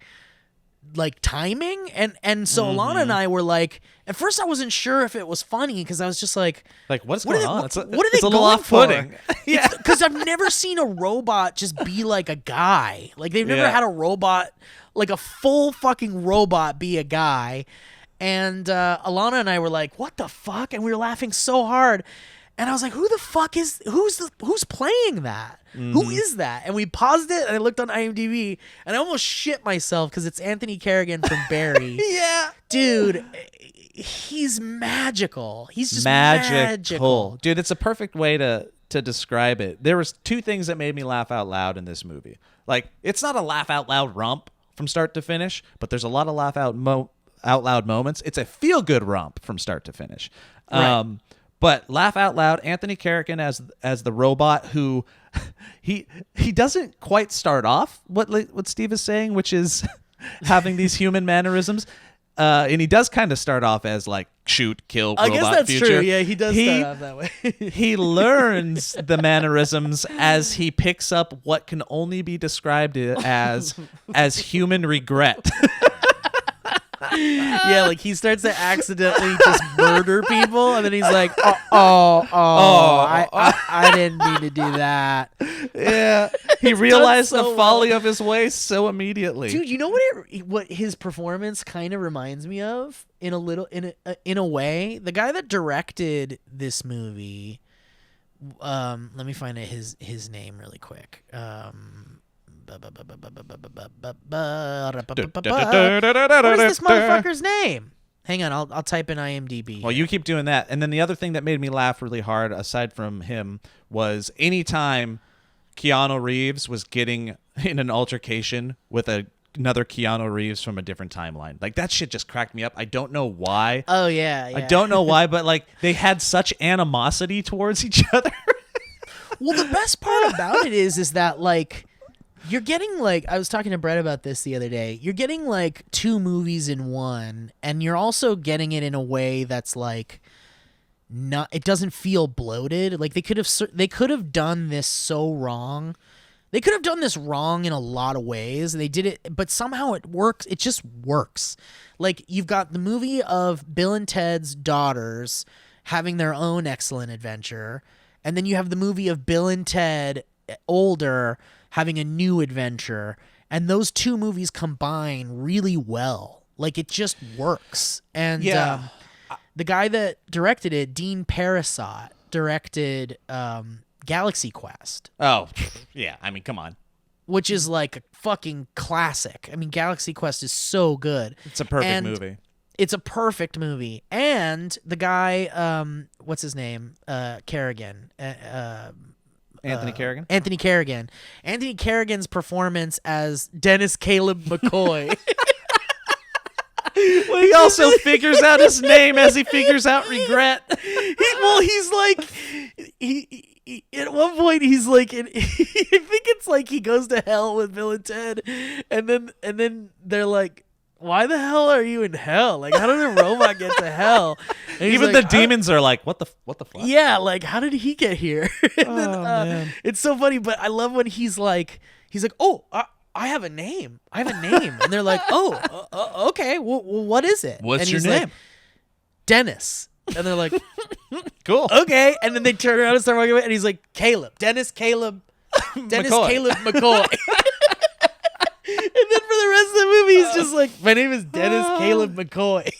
A: like timing and so Alana and I were like, at first I wasn't sure if it was funny because I was just like
B: what's going on?
A: What are they
B: it's a little
A: going
B: off-putting.
A: Yeah, because I've never seen a robot just be like a guy. Like they've never had a robot, like a full fucking robot, be a guy. And Alana and I were like, what the fuck? And we were laughing so hard. And I was like, who the fuck who's playing that? Who is that? And we paused it and I looked on IMDb and I almost shit myself because it's Anthony Carrigan from Barry.
B: Yeah.
A: Dude, he's magical. He's just magical.
B: Dude, it's a perfect way to describe it. There was two things that made me laugh out loud in this movie. Like, it's not a laugh out loud romp from start to finish, but there's a lot of laugh out loud moments. It's a feel good romp from start to finish.
A: Right.
B: But laugh out loud, Anthony Carrigan as the robot who he doesn't quite start off what Steve is saying, which is having these human mannerisms. And he does kind of start off as like shoot, kill, robot,
A: I guess that's
B: future.
A: true. Yeah, he does start off that way.
B: He learns the mannerisms as he picks up what can only be described as human regret.
A: Yeah, like he starts to accidentally just murder people, and then he's like, I didn't mean to do that.
B: Yeah, he realized the folly of his ways so immediately.
A: Dude, you know what his performance kind of reminds me of in a way? The guy that directed this movie. Let me find his name really quick. What is this motherfucker's name? Hang on, I'll type in IMDb.
B: Well, you keep doing that. And then the other thing that made me laugh really hard, aside from him, was anytime Keanu Reeves was getting in an altercation with another Keanu Reeves from a different timeline. Like, that shit just cracked me up. I don't know why.
A: Oh, yeah.
B: I don't know why, but like they had such animosity towards each other.
A: Well, the best part about it is that like you're getting like, I was talking to Brett about this the other day. You're getting like two movies in one, and you're also getting it in a way that's like not. It doesn't feel bloated. Like they could have done this so wrong. They could have done this wrong in a lot of ways. They did it, but somehow it works. It just works. Like you've got the movie of Bill and Ted's daughters having their own excellent adventure, and then you have the movie of Bill and Ted older having a new adventure, and those two movies combine really well. Like it just works. And the guy that directed it, Dean Parasot, directed Galaxy Quest.
B: Oh, yeah. I mean, come on.
A: Which is like a fucking classic. I mean, Galaxy Quest is so good.
B: It's a perfect movie.
A: It's a perfect movie. And the guy, what's his name? Carrigan.
B: Anthony Carrigan?
A: Anthony Carrigan. Anthony Carrigan's performance as Dennis Caleb McCoy.
B: He also figures out his name as he figures out regret.
A: He's like, he at one point he's like, I think it's like he goes to hell with Bill and Ted, and then they're like, why the hell are you in hell? Like, how did a robot get to hell? And
B: even
A: like,
B: the demons are like, what the fuck?
A: Yeah, like, how did he get here? And then,
B: man.
A: It's so funny, but I love when he's like, oh, I have a name. And they're like, oh, okay. Well, what is it?
B: What's
A: and
B: your
A: he's
B: name?
A: Like, Dennis. And they're like,
B: cool.
A: Okay. And then they turn around and start walking away, and he's like, Dennis Caleb McCoy. And then for the rest of the movie, he's just like, my name is Dennis Caleb McCoy.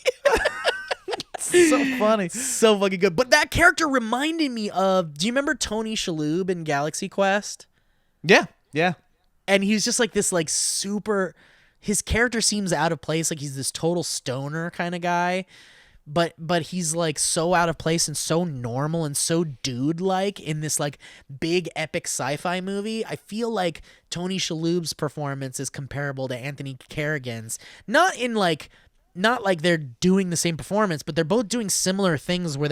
B: So funny.
A: So fucking good. But that character reminded me of, do you remember Tony Shalhoub in Galaxy Quest?
B: Yeah.
A: and he's just like this like super. His character seems out of place, like he's this total stoner kind of guy, but he's like so out of place and so normal and so dude-like in this like big epic sci-fi movie. I feel like Tony Shalhoub's performance is comparable to Anthony Carrigan's, not like they're doing the same performance, but they're both doing similar things where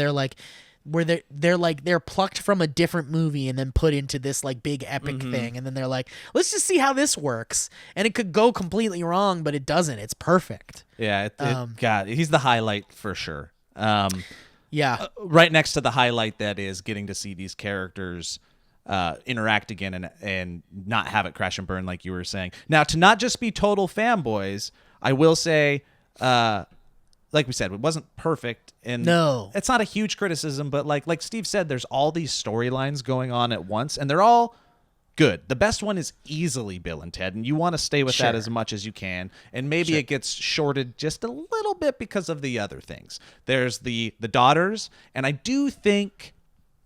A: they're plucked from a different movie and then put into this like big epic thing, and then they're like, let's just see how this works, and it could go completely wrong, but it doesn't. It's perfect.
B: Yeah, God, he's the highlight for sure.
A: Yeah,
B: right next to the highlight that is getting to see these characters interact again and not have it crash and burn like you were saying. Now, to not just be total fanboys, I will say, like we said, it wasn't perfect, and
A: no,
B: it's not a huge criticism, but like Steve said, there's all these storylines going on at once, and they're all good. The best one is easily Bill and Ted, and you want to stay with that as much as you can, and maybe it gets shorted just a little bit because of the other things. There's the daughters, and I do think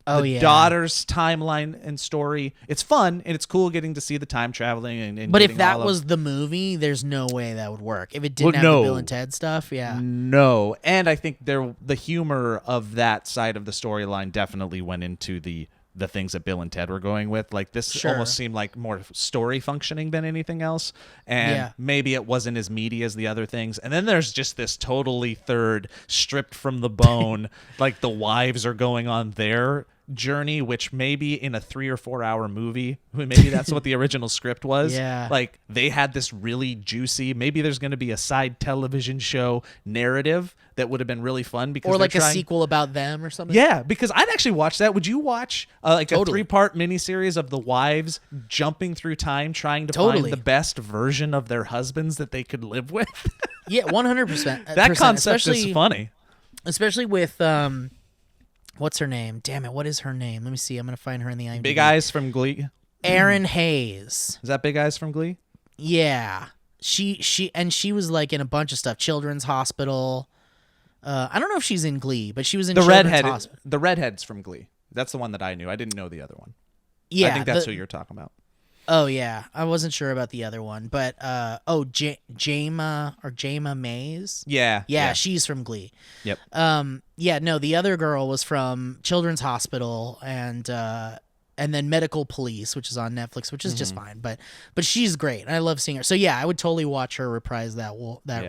B: daughter's timeline and story, it's fun and it's cool getting to see the time traveling and
A: but if that was the movie, there's no way that would work if it didn't have the Bill and Ted stuff.
B: No, and I think the humor of that side of the storyline definitely went into the things that Bill and Ted were going with. Like this almost seemed like more story functioning than anything else, and maybe it wasn't as meaty as the other things. And then there's just this totally third, stripped from the bone, like the wives are going on their journey, which maybe in a 3 or 4 hour movie, maybe that's what the original script was. Like they had this really juicy, maybe there's going to be a side television show narrative that would have been really fun, because
A: or like a sequel about them or something.
B: Yeah, because I'd actually watch that. Would you watch a 3-part miniseries of the wives jumping through time trying to find the best version of their husbands that they could live with?
A: 100%.
B: That concept is funny,
A: especially with what's her name? Damn it, what is her name? Let me see. I'm gonna find her in the IMDb.
B: Big Eyes from Glee.
A: Erin Hayes.
B: Is that Big Eyes from Glee?
A: Yeah. She was like in a bunch of stuff. Children's Hospital. I don't know if she's in Glee, but she was in Children's Hospital.
B: The redhead's from Glee. That's the one that I knew. I didn't know the other one.
A: Yeah,
B: I think that's who you're talking about.
A: Oh yeah, I wasn't sure about the other one, but Jama Mays. Yeah, she's from Glee.
B: Yep.
A: No, the other girl was from Children's Hospital and then Medical Police, which is on Netflix, which is just fine, but she's great. I love seeing her. So yeah, I would totally watch her reprise that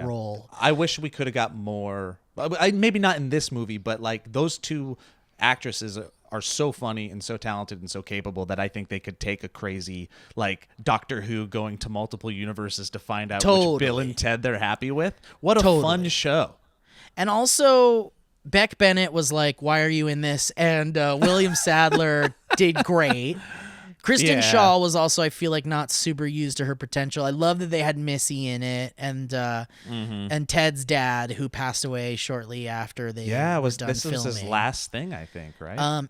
A: role.
B: I wish we could have got more. Maybe not in this movie, but like those two actresses are so funny and so talented and so capable that I think they could take a crazy like Doctor Who going to multiple universes to find out which Bill and Ted they're happy with. What a fun show.
A: And also Beck Bennett was like, why are you in this? And William Sadler did great. Kristen Shaw was also, I feel like, not super used to her potential. I love that they had Missy in it, and Ted's dad, who passed away shortly after they were done
B: this
A: filming.
B: was his last thing, I think, right?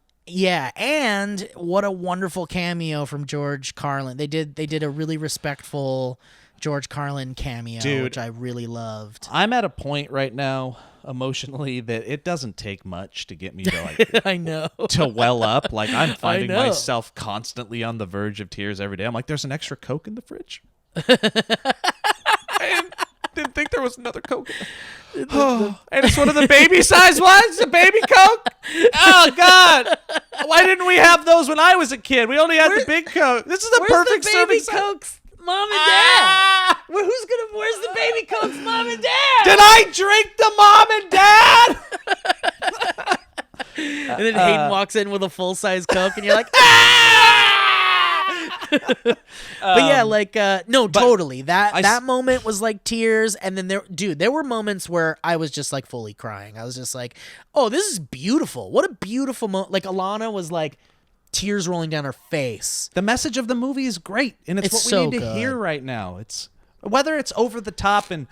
A: And what a wonderful cameo from George Carlin. They did a really respectful George Carlin cameo, which I really loved.
B: I'm at a point right now emotionally that it doesn't take much to get me to like
A: I know
B: to well up. Like I'm finding myself constantly on the verge of tears every day. I'm like, there's an extra Coke in the fridge. I didn't think there was another Coke. And it's one of the baby size ones, a baby Coke. Oh God, why didn't we have those when I was a kid? We only had the big Coke. This is a perfect serving
A: Cokes. Mom and Dad. Where's the baby Cokes, Mom and Dad?
B: Did I drink the Mom and Dad?
A: And then Hayden walks in with a full-size Coke, and you're like, But yeah, like totally. That moment was like tears, and then there were moments where I was just like fully crying. I was just like, oh, this is beautiful. What a beautiful moment. Like Alana was like tears rolling down her face.
B: The message of the movie is great, and it's what we need to hear right now. It's whether it's over the top and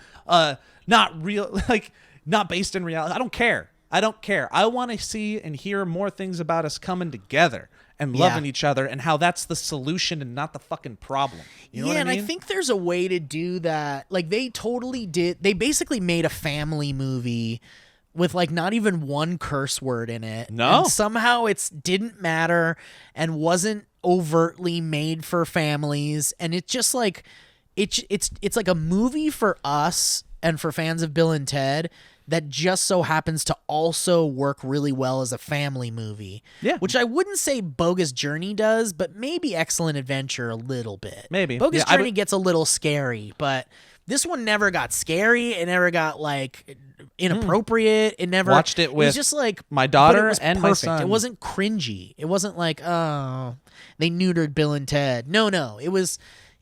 B: not real, like not based in reality. I don't care. I want to see and hear more things about us coming together and loving each other, and how that's the solution and not the fucking problem. You know what I mean?
A: And I think there's a way to do that. Like they totally did. They basically made a family movie with like not even one curse word in it.
B: No.
A: And somehow it didn't matter and wasn't overtly made for families, and it's just like it's like a movie for us and for fans of Bill and Ted that just so happens to also work really well as a family movie.
B: Yeah.
A: Which I wouldn't say Bogus Journey does, but maybe Excellent Adventure a little bit.
B: Maybe.
A: Bogus
B: Yeah,
A: Journey gets a little scary, but this one never got scary. It never got like inappropriate. It never
B: Watched it
A: It was
B: with
A: just like
B: my daughter
A: but it was
B: and my
A: perfect.
B: son.
A: It wasn't cringy. It wasn't like, oh, they neutered Bill and Ted. No.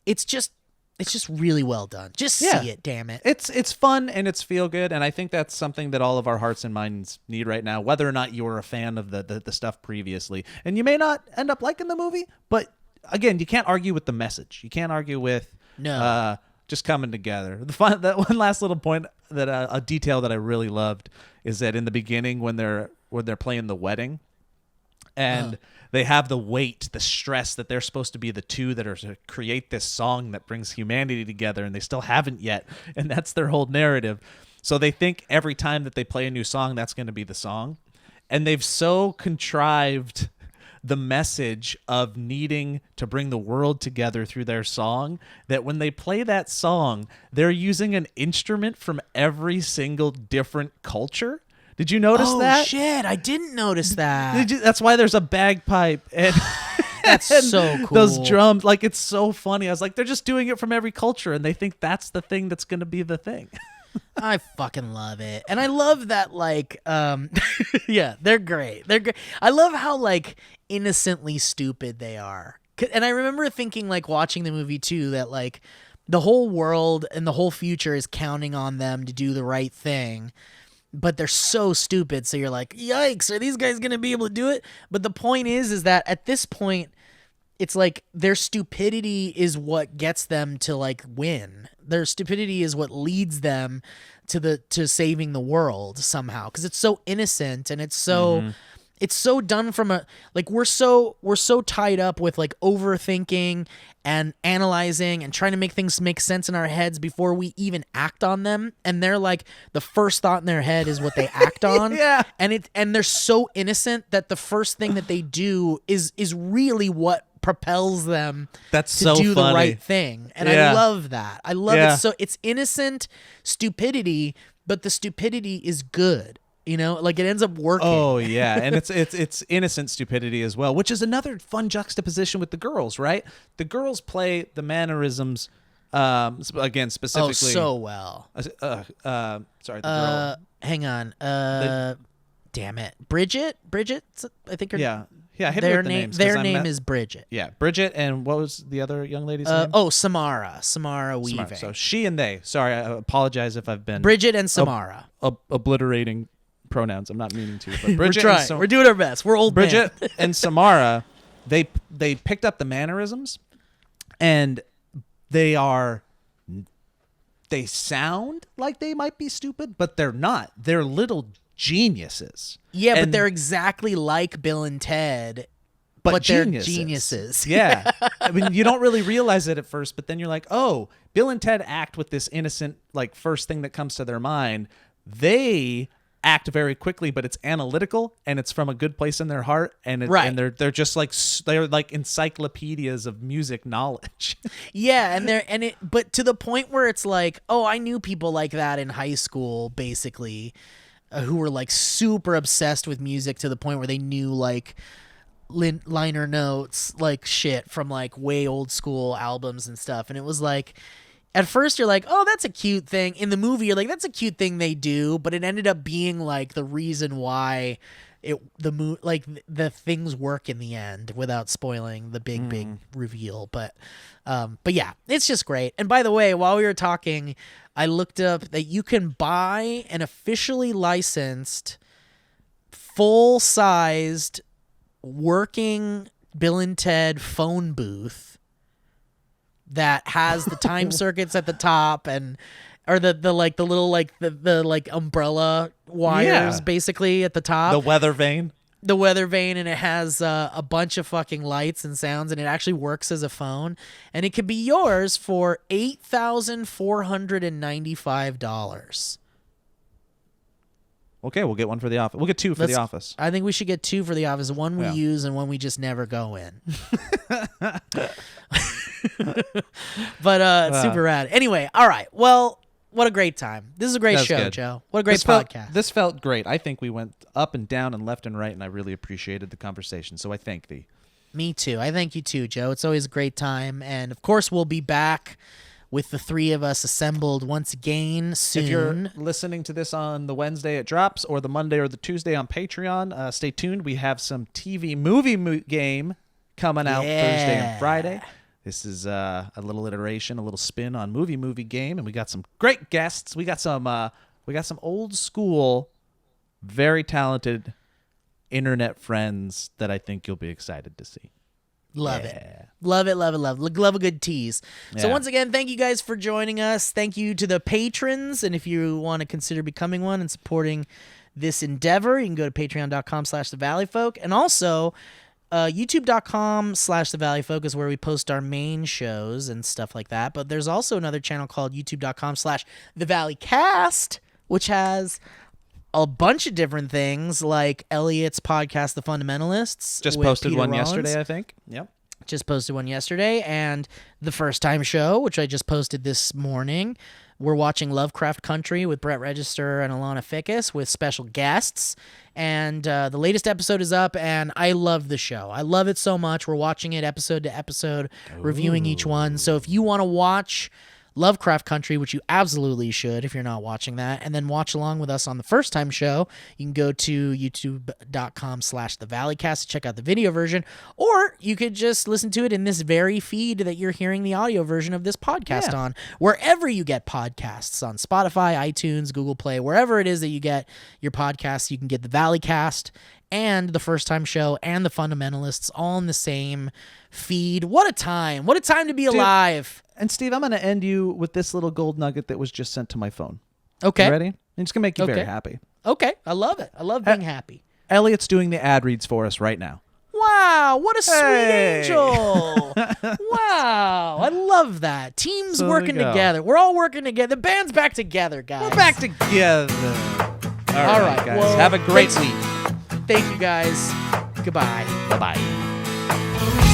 A: It's just really well done. Just see it, damn it.
B: It's fun and it's feel good, and I think that's something that all of our hearts and minds need right now, whether or not you're a fan of the stuff previously. And you may not end up liking the movie, but again, you can't argue with the message. You can't argue with just coming together. That one last little point, that a detail that I really loved is that in the beginning when they're playing the wedding and they have the weight, the stress that they're supposed to be the two that are to create this song that brings humanity together, and they still haven't yet, and that's their whole narrative. So they think every time that they play a new song, that's going to be the song, and they've so contrived the message of needing to bring the world together through their song that when they play that song, they're using an instrument from every single different culture. Did you notice that?
A: Oh, shit. I didn't notice that.
B: That's why there's a bagpipe and
A: That's so cool.
B: those drums. Like, it's so funny. I was like, they're just doing it from every culture, and they think that's the thing that's going to be the thing.
A: I fucking love it. And I love that, like, yeah, they're great. They're great. I love how, like, innocently stupid they are. And I remember thinking, like, watching the movie, too, that, like, the whole world and the whole future is counting on them to do the right thing. But they're so stupid, so you're like, yikes, are these guys going to be able to do it? But the point is that at this point, it's like their stupidity is what gets them to, like, win. Their stupidity is what leads them to saving the world somehow, because it's so innocent and it's so it's so done from a, like, we're so tied up with, like, overthinking and analyzing and trying to make things make sense in our heads before we even act on them, and they're like, the first thought in their head is what they act on.
B: Yeah.
A: And they're so innocent that the first thing that they do is really what propels them
B: That's
A: to
B: so
A: do
B: funny.
A: the right thing. And
B: Yeah.
A: I love that. I love
B: Yeah.
A: it. So it's innocent stupidity, but the stupidity is good. You know, like, it ends up working.
B: Oh yeah, and it's innocent stupidity as well, which is another fun juxtaposition with the girls, right? The girls play the mannerisms, again specifically.
A: so well.
B: Sorry, the girl.
A: Hang on. Damn it, Bridget. I think her.
B: Yeah. Hit me
A: Their
B: with the
A: name.
B: names, 'cause
A: Their
B: I'm
A: name
B: not-
A: is Bridget.
B: Yeah, Bridget, and what was the other young lady's name?
A: Samara Weaving.
B: So she and they. Sorry, I apologize if I've been
A: Bridget and Samara.
B: obliterating pronouns. I'm not meaning to, but
A: We're
B: Bridget
A: trying. We're doing our best. We're old
B: Bridget
A: men.
B: and Samara, they picked up the mannerisms, and they sound like they might be stupid, but they're not. They're little geniuses.
A: Yeah, but
B: And-
A: they're exactly like Bill and Ted,
B: but
A: they're
B: geniuses.
A: geniuses.
B: Yeah. I mean, you don't really realize it at first, but then you're like, oh, Bill and Ted act with this innocent, like, first thing that comes to their mind. They act very quickly, but it's analytical and it's from a good place in their heart, and
A: Right.
B: and they're just like, they're like encyclopedias of music knowledge.
A: Yeah, but to the point where it's like, oh, I knew people like that in high school, basically, who were, like, super obsessed with music to the point where they knew, like, liner notes, like, shit from, like, way old school albums and stuff. And it was like, at first you're like, oh, that's a cute thing. In the movie, you're like, that's a cute thing they do, but it ended up being, like, the reason why the things work in the end, without spoiling the big reveal. But yeah, it's just great. And by the way, while we were talking, I looked up that you can buy an officially licensed, full-sized, working Bill and Ted phone booth that has the time circuits at the top, or the little umbrella wires, basically, at the top.
B: The weather vane.
A: And it has a bunch of fucking lights and sounds, and it actually works as a phone, and it could be yours for $8,495.
B: Okay, we'll get one for the office. We'll get two for the office.
A: I think we should get 2 for the office. One we
B: Yeah.
A: use and one we just never go in. But it's super rad. Anyway, all right. Well, what a great time. This is a great
B: That's
A: show,
B: good.
A: Joe. What a great
B: This
A: podcast.
B: This felt great. I think we went up and down and left and right, and I really appreciated the conversation. So I thank thee.
A: Me too. I thank you too, Joe. It's always a great time. And of course, we'll be back with the 3 of us assembled once again soon.
B: If you're listening to this on the Wednesday it drops, or the Monday or the Tuesday on Patreon, stay tuned. We have some TV movie game coming out Thursday and Friday. This is a little iteration, a little spin on movie game, and we got some great guests. We got some old school, very talented internet friends that I think you'll be excited to see.
A: Love it. Love it, love it, love it. Love a good tease. So
B: Yeah.
A: once again, thank you guys for joining us. Thank you to the patrons. And if you want to consider becoming one and supporting this endeavor, you can go to patreon.com/thevalleyfolk. And also youtube.com/thevalleyfolk is where we post our main shows and stuff like that. But there's also another channel called youtube.com/thevalleycast, which has a bunch of different things like Elliot's podcast, The Fundamentalists.
B: Just
A: with
B: posted
A: Peter
B: one
A: Rollins.
B: yesterday, I think. Yep.
A: Just posted one yesterday, and the First Time Show, which I just posted this morning. We're watching Lovecraft Country with Brett Register and Alana Fickus with special guests. And the latest episode is up, and I love the show. I love it so much. We're watching it episode to episode, reviewing each one. So if you want to watch Lovecraft Country, which you absolutely should if you're not watching that, and then watch along with us on the First Time Show, you can go to youtube.com/thevalleycast to check out the video version, or you could just listen to it in this very feed that you're hearing the audio version of this podcast on, wherever you get podcasts, on Spotify, iTunes, Google Play, wherever it is that you get your podcasts. You can get the Valleycast and the First Time Show and the Fundamentalists all in the same feed. What a time. What a time to be alive.
B: And Steve, I'm going to end you with this little gold nugget that was just sent to my phone.
A: Okay.
B: You ready? It's going to make you very
A: Okay.
B: happy.
A: Okay. I love it. I love being happy.
B: Elliot's doing the ad reads for us right now.
A: Wow. What a sweet
B: Hey.
A: angel. Wow. I love that. Teams
B: So there
A: working
B: you go.
A: together. We're all working together. The band's back together, guys.
B: We're back together. All right, guys.
A: well,
B: Have a great
A: thank you guys. Goodbye.
B: Bye-bye.